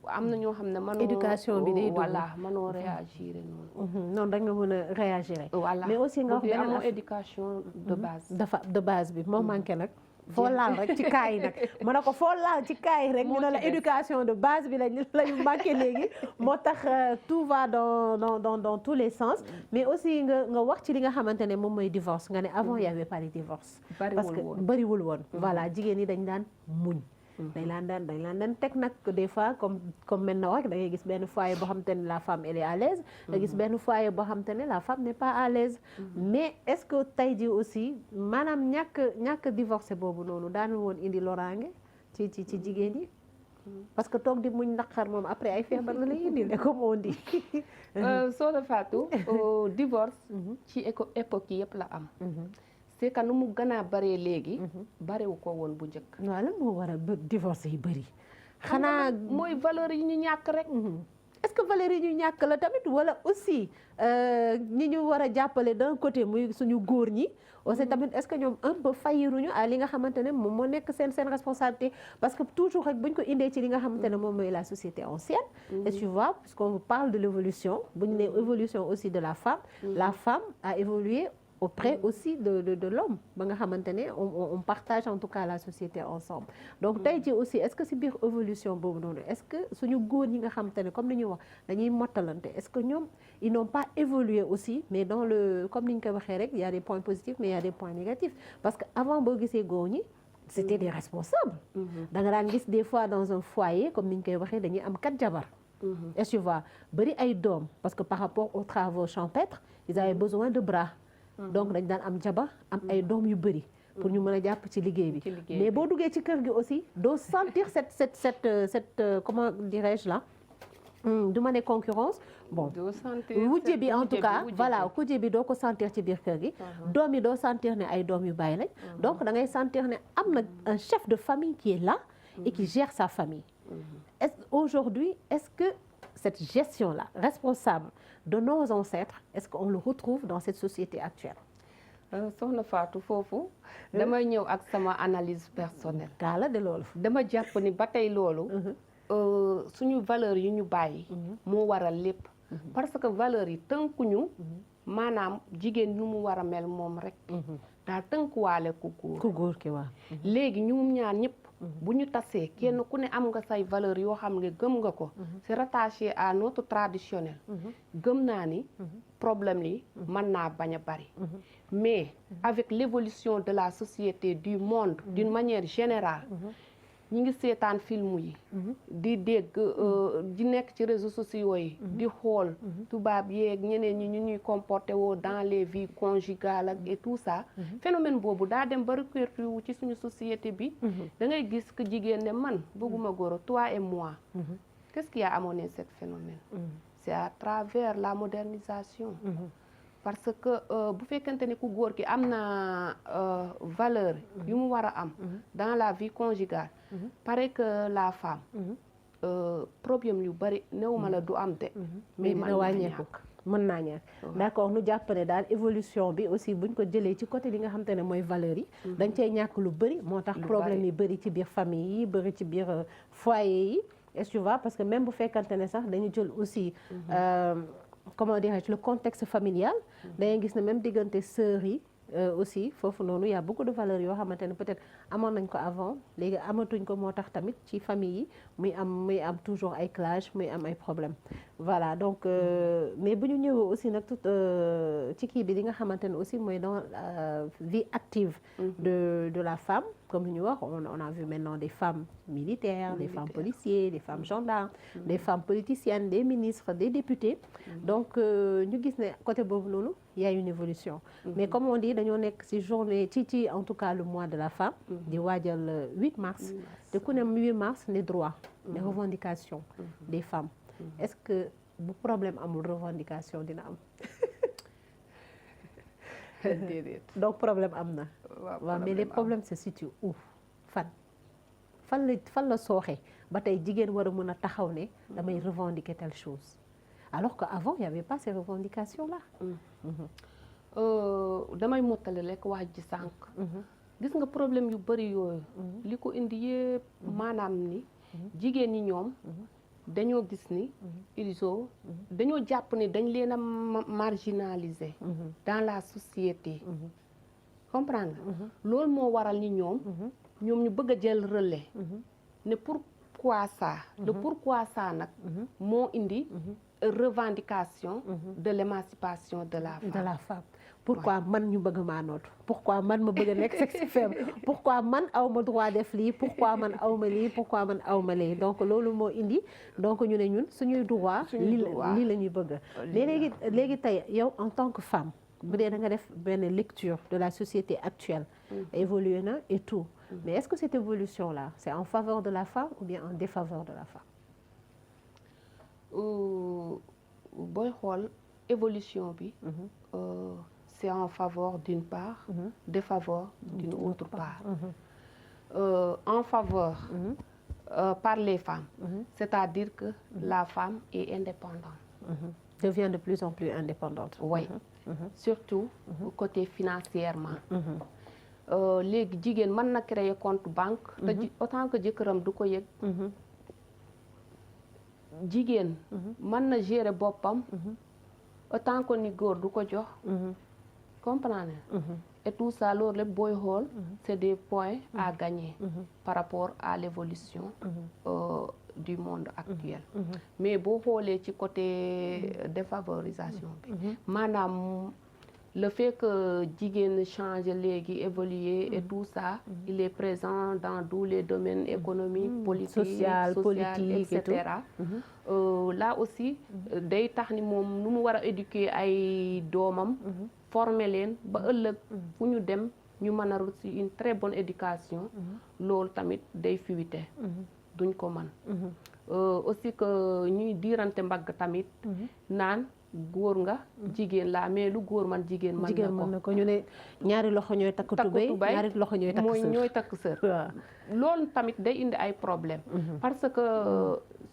am na ñoo xam ne mënoo éducation bi day dugg voilà mënoo réagir noonu noonu da nga mën a réagir voilà mais aussi nga wax beneen éducation de base de base bi moo manqué nag foo laal rek ci kaay yi nag ma ne ko foo laal ci kaay yi rek ñu ne la éducation de base bi lañu manqué léegi moo tax tout va dans tous les sens mais aussi nga wax ci li nga xamante ne moom mooy divorce nga ne avant il y avait pas de divorce parce que bëriwul woon voilà jigéen ñi dañ daan muñ dañ laan daan teg nag des fois comme maintenant rek da ngay gis benn foyer boo xamante ne la femme elle est à l'aise nga gis benn foyer boo xamante ne la femme n'est pas à l'aise mais est-ce que tey ji aussi maanaam ñàkk divorcé boobu noonu daanul woon indi loraange ci jigéen yi parce que toog di muñ naqar moom après ay feebar la lay indi comme on dit Soxna Fatou divorce ci époque yi yëpp la am c'est que nu mu gën a bëree léegi bëriwu ko woon bu njëkk waaw lan moo war a divorce yi bëri xanaa mooy valeur yi ñu ñàkk rek est-ce que valeur yi ñu ñàkk la tamit wala aussi ñi ñu war a jàppale d'un côté muy suñu góor ñi aussi tamit est-ce que ñoom un peu fayiruñu à li nga xamante ne moom moo nekk seen responsabilité parce que toujours rek buñ ko indee ci li nga xamante ne moom mooy la société ancienne et tu vois puisqu'on parle de l'évolution bu ñu nee évolution aussi de la femme a évolué auprès aussi de l'homme ba nga xamante ne on partage en tout cas la société ensemble donc tey jii aussi est-ce que si biir évolution boobu noonu est-ce que suñu góor ñi nga xamante ne comme ni ñuy wax dañuy mottalante est-ce que ñoom ils n'ont pas évolué aussi mais dans le comme ni ñu koy waxee rek il y a des points positifs mais il y a des points négatifs parce que avant boo gisee góor ñi c'était des responsables da nga daan gis des fois dans un foyer comme ni ñu koy waxee dañuy am 4 jabar est-ce que tu vois bëri ay doom parce que par rapport aux travaux champêtres ils avaient besoin de bras donc dañ daan am jabar am ay doom yu bëri pour ñu mën a jàpp ci liggéey bi mais boo duggee ci kër gi aussi doo sentir cette comment dirais-je là du ma ne concurrence bon wujje bi en tout cas voilà wujje bi doo ko sentir ci biir kër gi doom yi doo sentir ne ay doom yu bàyyi lañ donc da ngay sentir ne am na un chef de famille qui est là et qui gère sa famille aujourd'hui est-ce que cette gestion-là responsable de nos ancêtres est-ce qu'on le retrouve dans cette société actuelle soxna Fatou foofu damay ñëw ak sama analyse personnelle kaala de loolu dama jàpp ni ba tey loolu suñu valeur yi ñu bàyyi moo waral lépp parce que valeur yi tënkuñu maanaam jigéen ñu mu war a mel moom rek daa tënkuwaale ku góor ki waa léegi ñu ñaar ñëpp bu ñu tasee kenn ku ne am nga say valeur yoo xam ne gëm nga ko c'est rattaché à notre traditionnel gëm naa ni problème yi mën naa bañ a bari mais avec l'évolution de la société du monde d'une manière générale ñi ngi seetaan film yi di dégg di nekk ci réseaux sociaux yi di xool tubaab yeeg ñeneen ñi ñu ñuy comporté woo dans les vies conjugales et tout ça phénomène boobu daa dem ba répercuté wu ci suñu société bi da ngay gis que jigéen ne man bëgguma góor toi et moi qu'est-ce qui a amené ce phénomène c'est à travers la modernisation parce que bu fekkente ni ku góor ki am na valeur yu mu war a am dans la vie conjugale paraît que la femme problème yu bari newuma la du am de mais dina wàññeeku mën naa ñàkk d'accord nu jàpp ne daal évolution bi aussi buñ ko jëlee ci côté li nga xam te ne mooy valeur yi dañ cey ñàkk lu bëri moo tax problème yi bëri ci biir famille yi bëri ci biir foyer yi est-ce que tu vois parce que même bu fekkante ne sax dañu jël aussi comment dirais-je le contexte familial dangay gis ne même diggante sœurs yi aussi foofu noonu y a beaucoup de valeurs yoo xamante ne peut-être amoon nañ ko avant léegi amatuñ ko moo tax tamit ci famille yi muy am toujours ay clash muy am ay problème voilà donc mais bu ñu ñëwee aussi nag tout ci kii bi li nga xamante ne aussi mooy dans vie active de la femme comme li ñu wax on a vu maintenant des femmes militaires des femmes policiers des femmes gendarmes des femmes politiciennes des ministres des députés donc ñu gis ne côté boobu noonu y a une évolution mais comme on dit dañoo nekk ci journée ci en tout cas le mois de la femme di waajal 8 mars te ku ne 8 mars les droits les revendications des femmes est-ce que bu problème amul revendication dina am donc problème am na waaw mais les problèmes se situent où fan la sooxee ba tey jigéen war a mën a taxaw ne damay revendiquer telle chose alors que avant il y avait pas ces revendications là damay mottali lekk wax ji sànq gis nga problème yu bari yooyu li ko indi yëpp maanaam ni jigéen ñi ñoom dañoo gis ni dañoo jàpp ni dañ leen a marginaliser dans la société comprendre nga loolu moo waral ni ñoom ñu bëgg a jël relais ne pourquoi ça le pourquoi ça nag moo indi revendication de l'émancipation de la femme pourquoi man ñu bëgg maa nootu pourquoi man ma bëgg a nekk sexe faible pourquoi man awma droit def lii pourquoi man awma lii pourquoi man awma lii donc loolu moo indi donc ñu ne ñun suñuy droit lii la ñuy bëgg mais léegi tey yow en tant que femme bu dee da nga def benn lecture de la société actuelle évolué na et tout mais est-ce que cette évolution là c'est en faveur de la femme ou bien en défaveur de la femme booy xool évolution bi c'est en faveur d'une part défaveur d'une autre part en faveur par les femmes c'est-à-dire que la femme est indépendante devient de plus en plus indépendante oui surtout côté financièrement léegi jigéen mën na créer compte banque te autant que jëkkëram du ko yëg jigéen mën na gérer boppam autant que ni góor du ko jox comprendre et tout ça loolu lépp booy xool c'est des points à gagner par rapport à l'évolution du monde actuel mais boo xoolee ci côté défavorisation bi maanaam le fait que jigéen change léegi évoluer et tout ça il est présent dans tous les domaines économiques politiques social politique etc là aussi day tax ni moom nu mu war a éduquer ay doomam former leen ba ëllëg fu ñu dem ñu mën a reçu une très bonne éducation loolu tamit day fuité duñ ko mën aussi que ñuy diirante mbagg tamit naan góor nga jigéen laa mais lu góor man jigéen mën na ko ñu ne ñaari loxo ñooy takk tubéy ñaari loxo ñooy takk sër loolu tamit day indi ay problème parce que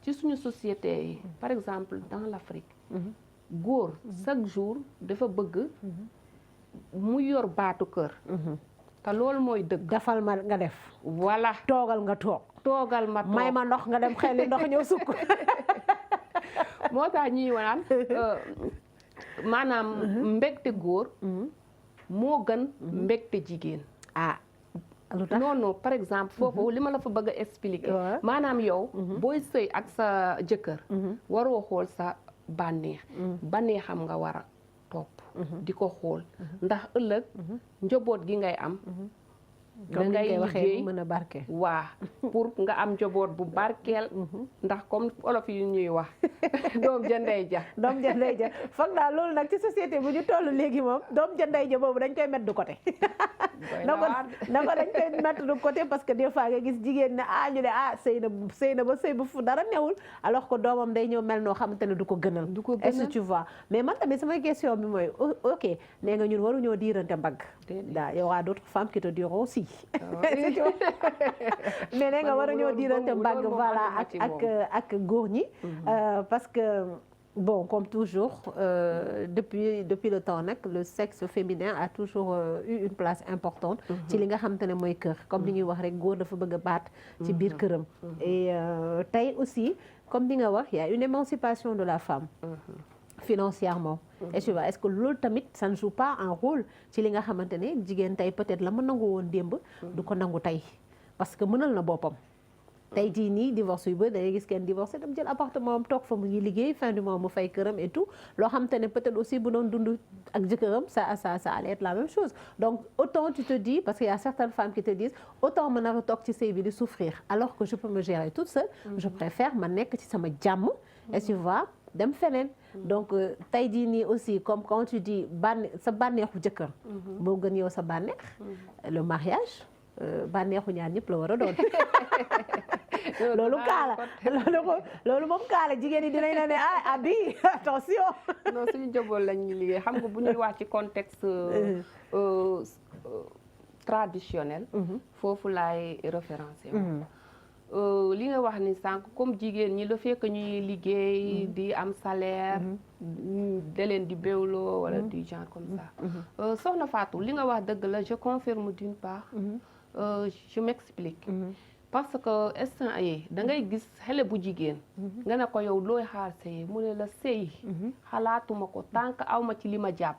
ci suñu société yi par exemple dans l'Afrique góor chaque jour dafa bëgg mu yor baatu kër te loolu mooy dëgg dafal ma nga def voilà toogal nga toogal ma may ma ndox nga dem xel ndox ñëw sukk moo tax ñuy wanaan maanaam mbégte góor moo gën mbégte jigéen lu tax non par exemple foofu li ma la fa bëgg a expliquer maanaam yow booy sëy ak sa jëkkër waroo xool sa bànneexam nga war a topp di ko xool ndax ëllëg njaboot gi ngay am da ngay liggéey mën a barke waa pour nga am njaboot bu barkeel ndax comme olof yi ñuy wax doom ja ndey ja foog naa loolu nag ci société bu ñu toll léegi moom doom ja ndey ja boobu dañ koy mettre de côté dañ koy mettre de côté parce que des fois nga gis jigéen ne ñu ne sëy na ba sëy ba fu dara newul alors que doomam day ñëw mel noo xamante ne du ko gënal est-ce que tu vois mais man tamit sama question bi mooy ok nee nga ñun waruñoo diirante mbagg daa y aura d'autres femmes qui te diront aussi mais nee nga waruñoo diirante mbagg voilà ak góor ñi parce que bon comme toujours depuis le temps nag le sexe féminin a toujours eu une place importante ci li nga xamante ne mooy kër comme li ñuy wax rek góor dafa bëgg a baat ci biir këram et tey aussi comme li nga wax y a une émancipation de la femme financièrement et tu vois est-ce que loolu tamit ça ne joue pas un rôle ci li nga xamante ne jigéen tey peut-être la ma nangu woon démb du ko nangu tey parce que mënal na boppam tey jii nii divorce yu bëri da ngay gis kenn divorcé dem jël appartement am toog fa mu ngi liggéey fin du mois mu fay këram et tout loo xam te ne peut-être aussi bu doon dund ak jëkkëram ça allait être la même chose donc autant tu te dis parce qu'il y a certaines femmes qui te disent autant ma nar a toog ci sëy bi di souffrir alors que je peux me gérer toute seule je préfère ma nekk ci sama jàmm et tu vois dem feneen donc tey jii nii aussi comme quand tu dis sa bànneexu jëkkër moo gën yow sa bànneex le mariage bànneexu ñaar ñëpp la war a doon loolu kaala loolu moom kaala jigéen ñi dinañ la ne abi attention non suñu jobool lañuy liggéey xam nga bu ñuy wax ci contexte traditionnel foofu laay référencé li nga wax ni sànq comme jigéen ñi le fait que ñuy liggéey di am salaire da leen di béwloo wala du genre comme ça soxna Fatou li nga wax dëgg la je confirme d'une part je m'explique parce que instant yi da ngay gis xale bu jigéen nga ne ko yow looy xaar sëy mu ne la sëy xalaatuma ko tant que aw ma ci li ma jàpp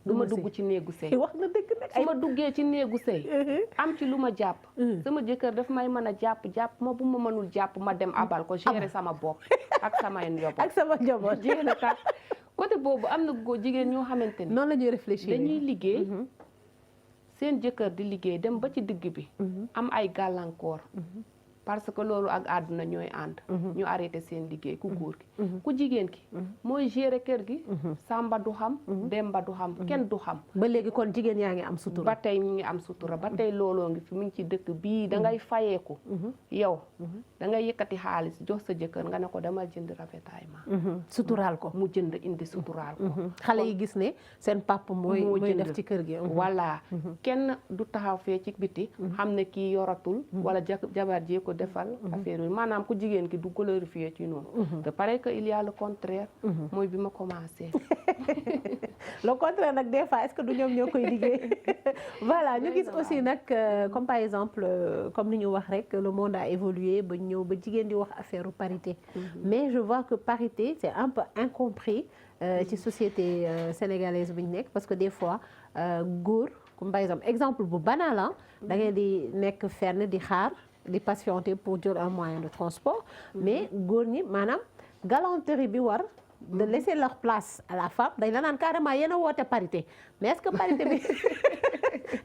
du ma dugg ci néegu sëy wax na dëgg nag su ma duggee ci néegu sëy am ci lu ma jàpp sama jëkkër daf may mën a jàpp ma bu ma mënul jàpp ma dem abal ko gérer sama bopp ak sama njaboot ak sama njaboot jéem a kat côté boobu am na góor jigéen ñoo xamante ni noonu la ñuy réfléchir dañuy liggéey seen jëkkër di liggéey dem ba ci digg bi am ay gàllankoor parce que loolu ak àdduna ñooy ànd ñu arrêté seen liggéey ku góor gi ku jigéen ki mooy gérer kër gi samba du xam demba du xam kenn du xam ba léegi kon jigéen yaa ngi am sutura ba tey ñu ngi am sutura ba tey looloo ngi fi mu ngi ci dëkk bii da ngay fayeeku yow da ngay yëkkati xaalis jox sa jëkkër nga ne ko dama jënd ravitaillement suturaal ko mu jënd indi suturaal ko xale yi gis ne seen papa mooy def ci kër gi voilà kenn du taxaw fee ci biti xam ne kii yoratul wala jabar jee ko defal affaire yi maanaam ku jigéen ki du glorifier ci noonu te pareil que il y a le contraire mooy bi ma commencé le contraire nag des fois est-ce que du ñoom ñoo koy liggéey voilà ñu gis aussi nag comme par exemple comme ni ñu wax rek le monde a évolué ba ñëw ba jigéen di wax affaire parité mais je vois que parité c'est un peu incompris ci société sénégalaise bi ñu nekk parce que des fois góor comme par exemple bu banal da ngeen di nekk fenn di xaar di patienter pour jël un moyen de transport mais góor ñi maanaam galanterie bi war de laisser leur place à la femme dañ la naan carrément yéen a woote parité mais est-ce que parité bi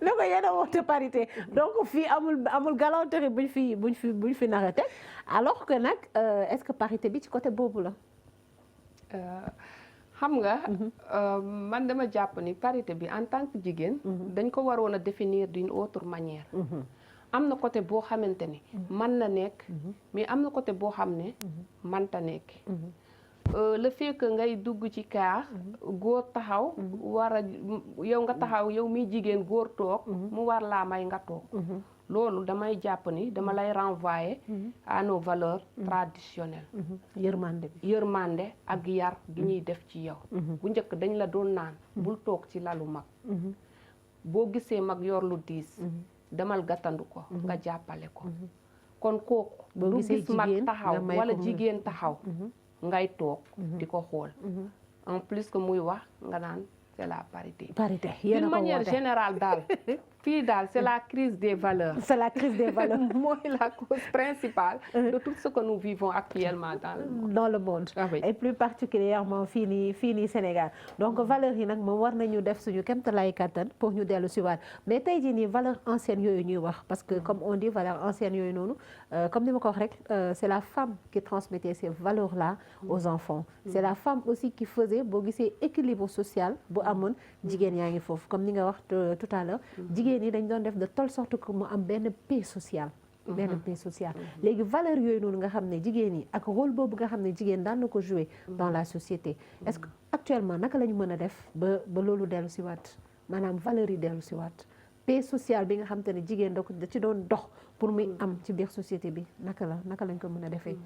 la ko yéen a woote parité donc fii amul galanterie buñ fi nar a teg alors que nag est-ce que parité bi ci côté boobu la xam nga man dama jàpp ni parité bi en tant que jigéen dañ ko waroon a définir d'une autre manière am na côté boo xamante ni mën na nekk mais am na côté boo xam ne mënta nekk le fait que ngay dugg ci car góor taxaw war a yow nga taxaw yow miy jigéen góor toog mu war laa may nga toog loolu damay jàpp ni dama lay renvoyer à nos valeurs traditionnelles yërmande ak yar gi ñuy def ci yow bu njëkk dañ la doon naan bul toog ci lalu mag boo gisee mag yor lu diis demal gàttandu ko nga jàppale ko kon kooku du gis mag taxaw wala jigéen taxaw ngay toog di ko xool en plus que muy wax nga naan c'est la parité d'une manière générale daal fii daal c'est la crise des valeurs mooy la cause principale de tout ce que nous vivons actuellement dans le monde et plus particulièrement fii nii Sénégal donc valeurs yi nag moom war nañu def suñu kéemtalaay kattan pour ñu dellu si waat mais tey jii nii valeurs anciennes yooyu ñuy wax parce que comme on dit valeurs anciennes yooyu noonu comme ni ma ko wax rek c'est la femme qui transmettait ces valeurs là aux enfants c'est la femme aussi qui faisait boo gisee équilibre social bu amoon jigéen yaa ngi foofu comme ni nga wax tout à l'heure jigéen ñi dañ doon def de telle sorte que mu am benn paix sociale léegi valeur yooyu noonu nga xam ne jigéen ñi ak rôle boobu nga xam ne jigéen daan na ko jouer dans la société est-ce que actuellement naka la ñu mën a def ba loolu dellu si waat maanaam valeur yi dellu si waat paix sociale bi nga xam te ne jigéen da ci doon dox pour muy am ci biir société bi naka lañ ko mën a defee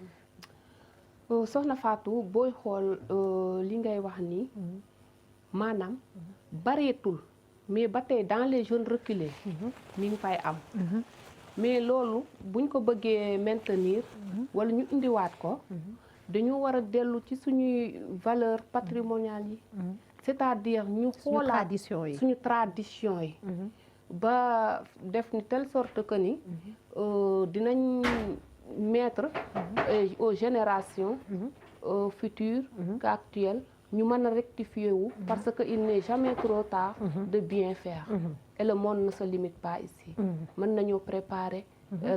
soxna Fatou booy xool li ngay wax nii maanaam bareetul mais ba tey dans les jeunes reculés mi ngi fay am mais loolu buñ ko bëggee maintenir wala ñu indiwaat ko dañoo war a dellu ci suñuy valeur patrimoniale yi c'est-à-dire ñu xoolaat suñu tradition yi ba def ni telle sorte que ni dinañ mettre aux générations futures qu'actuelles ñu mën a rectifier wu parce que il n'est jamais trop tard de bien faire et le monde ne se limite pas ici mën nañoo préparer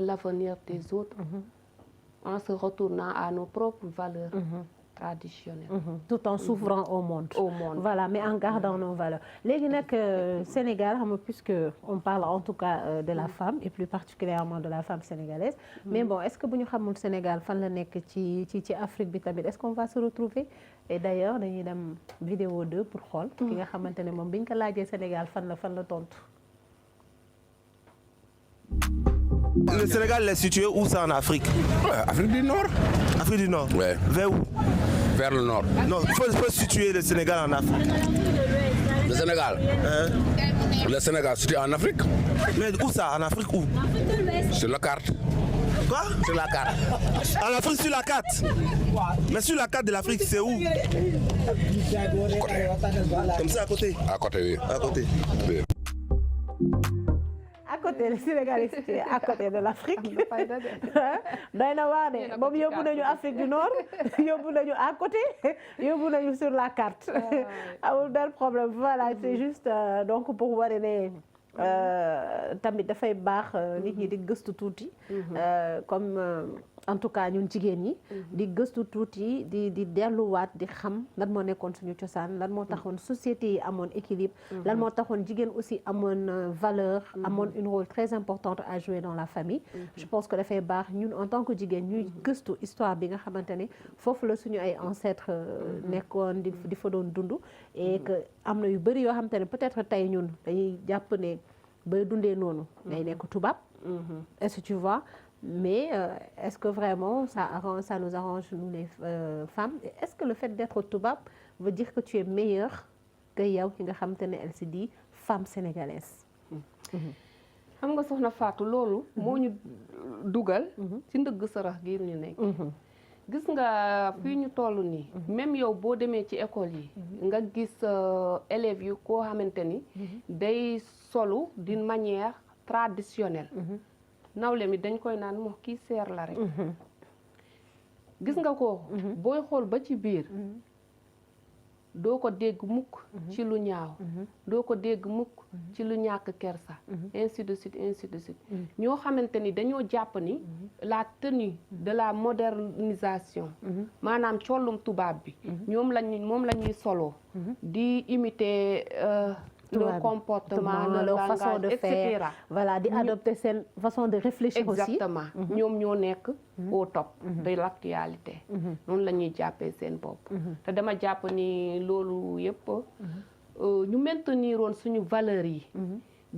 l'avenir des autres en se retournant à nos propres valeurs traditionnelles. Tout en s'ouvrant au monde. Voilà, mais en gardant nos valeurs. Léegi nag Sénégal xam nga puisque on parle en tout cas de la femme et plus particulièrement de la femme sénégalaise. Mais bon, est-ce que bu ñu xamul Sénégal fan la nekk ci Afrique bi tamit est-ce qu'on va se retrouver? Et d'ailleurs dañuy dem vidéo 2 pour xool. ki nga xamante ne moom bi ñu ko laajee Sénégal fan la tontu. Le Sénégal est situé où ça en Afrique? Afrique du Nord. Afrique du Nord. Ouais. Vers où? Vers le nord. Non, il faut situer le Sénégal en Afrique. Le Sénégal. Le Sénégal situé en Afrique. Mais où ça? En Afrique où? Sur la carte. Quoi? Sur la carte. En Afrique sur la carte. Mais sur la carte de l'Afrique, c'est où? Comme ça à côté. À côté, oui. À côté. Oui. À côté, le Sénégal est situé à côté de l'Afrique. Doy na waar de moom yóbbu nañu Afrique du Nord yóbbu nañu à côté yóbbu nañu sur la carte. Amul benn problème voilà c'est juste donc pour wane ne tamit dafay baax nit ñi di gëstu tuuti. Comme en tout cas ñun jigéen ñi. di gëstu tuuti di delluwaat di xam lan moo nekkoon suñu cosaan lan moo taxoon société yi amoon équilibre. lan moo taxoon jigéen aussi amoon valeur. amoon une rôle très importante à jouer dans la famille. Je pense que dafay baax ñun en tant que jigéen ñuy gëstu histoire bi nga xamante ne foofu la suñu ay ancêtres nekkoon di fa doon dund. et que am na yu bëri yoo xamante ne peut-être tey ñun dañuy jàpp ne bay dundee noonu. day nekk tubaab. est-ce que tu vois. Mais est-ce que vraiment ça nous arrange nous les femmes? Est-ce que le fait d'être tubaab veut dire que tu es meilleure que yow ki nga xamante ne elle se dit femme sénégalaise? xam nga soxna Fatou loolu moo ñu dugal ci ndëgg sarax gi ñu nekk. gis nga fii ñu toll nii même yow boo demee ci école yi nga gis élèves yu koo xamante ni day solu d'une manière traditionnelle. nawle mi dañ koy naan moo kii seer la rek gis nga ko booy xool ba ci biir doo ko dégg mukk ci lu ñaaw doo ko dégg mukk ci lu ñàkk kersa ainsi de suite ñoo xamante ni dañoo jàpp ni la tenue de la modernisation maanaam collum tubaab bi moom la ñuy soloo di imiter le comportement, le leur langage, façon de etc. faire, voilà, d'adopter cette façon de réfléchir exactement. aussi. ñoom ñoo nekk au top de l'actualité. noonu la ñuy jàppee seen bopp. te dama jàpp ni loolu yëpp ñu maintenir woon suñu valeurs yi.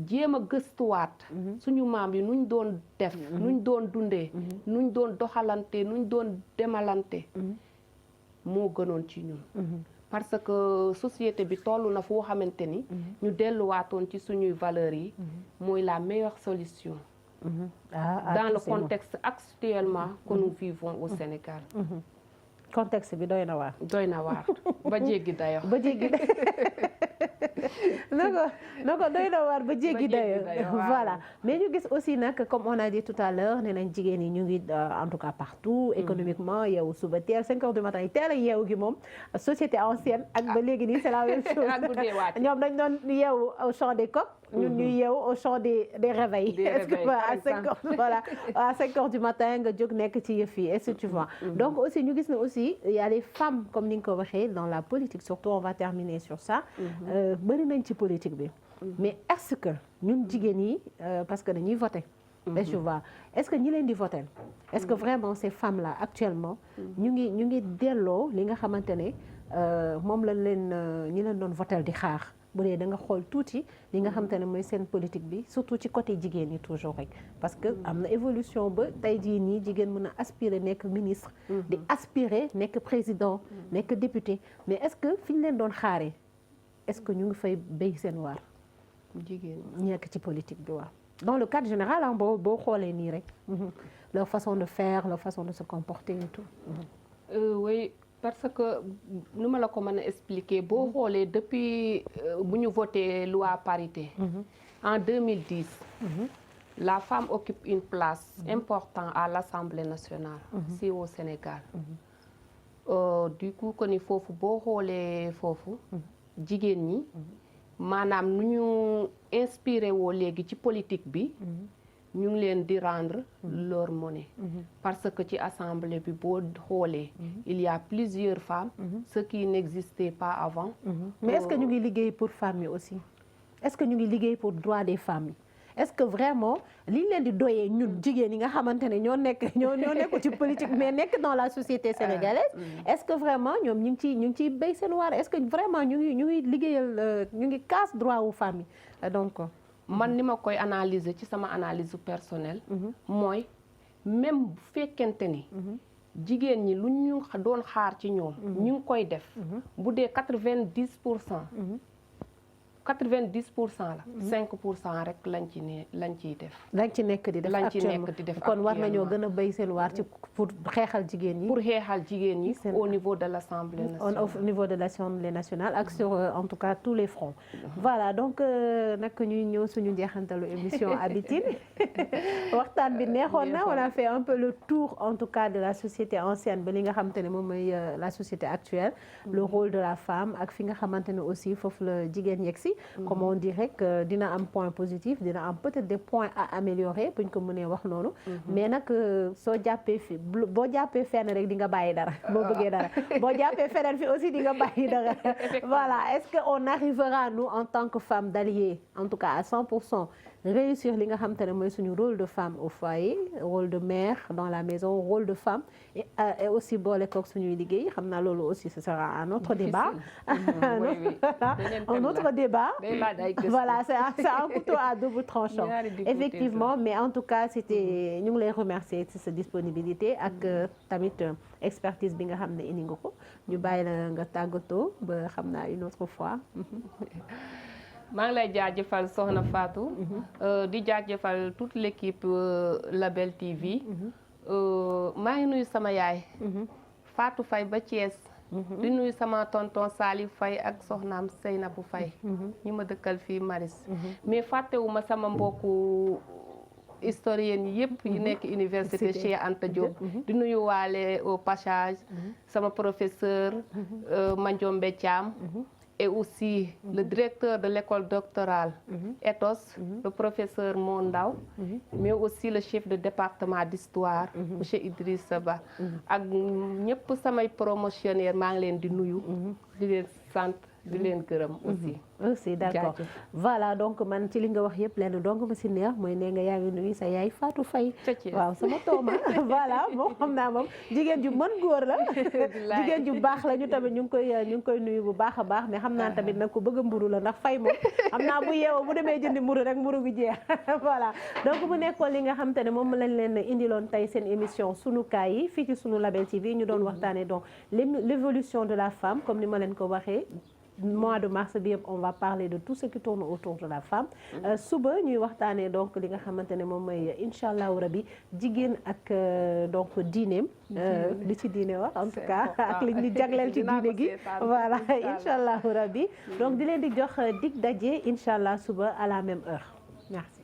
jéem a gëstuwaat suñu maam yi nuñ doon def nuñ doon dundee nuñ doon doxalante nuñ doon demalante moo gënoon ci ñun. parce que société bi toll na foo xamante ni ñu delluwaatoon ci suñuy valeurs yi mooy la meilleure solution dans le contexte actuellement que nous vivons au Sénégal. contexte bi doy na waar. doy na waar ba jéggi dayo ba jéggi nako doy na waar ba jéggi dayo voilà mais ñu gis aussi nag comme on a dit tout à l'heure nee nañ jigéen yi ñu ngi en tout cas partout économiquement yeewu suba teel 5 heures du matin yi teel a yeewu gi moom société ancienne ak ba léegi nii c'est la même chose ñoom dañ doon yeewu au chant des coqs ñun ñuy yeewu au chant des réveils est-ce que à 5 heures voilà à 5 heures du matin nga jóg nekk ci yëf yi est-ce que tu vois donc aussi ñu gis ne aussi il y a les femmes comme ni nga ko waxee dans la politique surtout on va terminer sur ça bëri nañ ci politique bi mais est-ce que ñun jigéen yi parce que dañuy voter est-ce que tu vois est-ce que ñi leen di voter est-ce que vraiment ces femmes là actuellement ñu ngi delloo li nga xamante ne moom lañ leen ñi leen doon voter di xaar bu dee da nga xool tuuti li nga xamante ne mooy seen politique bi surtout ci côté jigéen ñi toujours rek parce que am na évolution ba tey jii nii jigéen mën a aspirer nekk ministre di aspirer nekk président nekk député mais est-ce que fi ñu leen doon xaaree est-ce que ñu ngi fay béy seen waar jigéen nekk ci politique bi waaw dans le cadre général boo xoolee nii rek leur façon de faire leur façon de se comporter et tout Oui parce que nu ma la ko mën a expliquer boo xoolee depuis bu ñu voté loi parité en 2010 la femme occupe une place importante à l'Assemblée nationale ici au Sénégal du coup que ni foofu boo xoolee foofu jigéen ñi maanaam nu ñu inspiré woo léegi ci politique bi ñu ngi leen di rendre leur monnaie parce que ci assemblée bi boo xoolee il y a plusieurs femmes ce qui n'existait pas avant mais est-ce que ñu ngi liggéey pour femmes yi aussi est-ce que ñu ngi liggéey pour droit des femmes yi est-ce que vraiment li ñu leen di doyee ñun jigéen yi nga xamante ne ñoo nekk ci politique mais nekk dans la société sénégalaise est-ce que vraiment ñoom ñu ngi ciy béy seen waar est-ce que vraiment ñu ngi liggéeyal ñu ngi casse droit aux femmes yi donc man ni ma koy analyser ci sama analyse personnelle mooy même bu fekkente ni jigéen ñi lu ñu doon xaar ci ñoom ñu ngi koy def bu dee 90% la 5% rek lañ ciy def lañ ci nekk di def actuellement kon war nañoo gën a béy seen waar ci pour xeexal jigéen ñi au niveau de l'Assemblée nationale au niveau de l'Assemblée nationale ak sur en tout cas tous les fronts voilà donc nag ñuy ñëw suñu njeexantalu émission Habitin waxtaan bi neexoon na on a fait un peu le tour en tout cas de la société ancienne ba li nga xamante ne moom mooy la société actuelle le rôle de la femme ak fi nga xamante ne aussi foofu la jigéen yegg si comme on dirait que dina am point positif dina am peut-être des points à améliorer buñ ko mënee wax noonu mais nag soo jàppee fi boo jàppee fenn rek di nga bàyyi dara boo bëggee dara boo jàppee feneen fi aussi di nga bàyyi dara voilà est-ce que on arrivera nous en tant que femme d'allier en tout cas à 100% réussir li nga xamante ne mooy suñu rôle de femme au foyer rôle de mère dans la maison rôle de femme et aussi boole kook suñuy liggéey xam naa loolu aussi ce sera un autre débat un autre débat voilà c'est un couteau à double tranchant effectivement mais en tout cas c'était ñu ngi lay remercier ci sa disponibilité ak tamit expertise bi nga xam ne indi nga ko ñu bàyyi la nga tàggatoo ba xam naa une autre fois maa ngi lay jaajëfal Soxna Fatou di jaajëfal toute l'équipe Label TV maa ngi nuyu sama yaay Fatou Faye ba Thiès di nuyu sama tonton Salif Faye ak soxnaam Seynabou Faye ñi ma dëkkal fii Maris mais fàttewuma sama mbokku historienne yëpp yi nekk université Cheikh Anta Diop di nuyu waale au passage sama professeur Mandiombe Thiam et aussi le directeur de l'école doctorale Ethos le professeur Mondaw mais aussi le chef de département d'histoire monsieur Idrissa Ba ak ñëpp samay promotionnaire maa ngi leen di nuyu di leen sant di leen gërëm aussi d'accord voilà donc man ci li nga wax yëpp lenn donc ma si neex mooy ne nga yaa ngi nuyu sa yaay Fatou Faye waaw sama tooma voilà moom xam naa moom jigéen ju mën góor la jigéen ju baax la ñu tamit ñu ngi koy nuyu bu baax a baax mais xam naa tamit nag ku bëgg a mburu la ndax Faye moom xam naa bu yeewoo bu demee jëndi mburu rek mburu bi jeex voilà donc bu nekkoon li nga xam te ne moom lañ leen indiloon tey seen émission sunu kaay yi fii ci sunu Label TV ñu doon waxtaanee donc l'évolution de la femme comme ni ma leen ko waxee mois de mars bi yëpp on va parler de tout ce qui tourne autour de la femme suba ñuy waxtaanee donc li nga xamante ne moom mooy incha allahu rabi jigéen ak donc diineem li ci diine wax en tout cas ak li ñu jagleel ci diine gi voilà incha allahu rabi donc di leen di jox dig daje incha allah suba à la même heure merci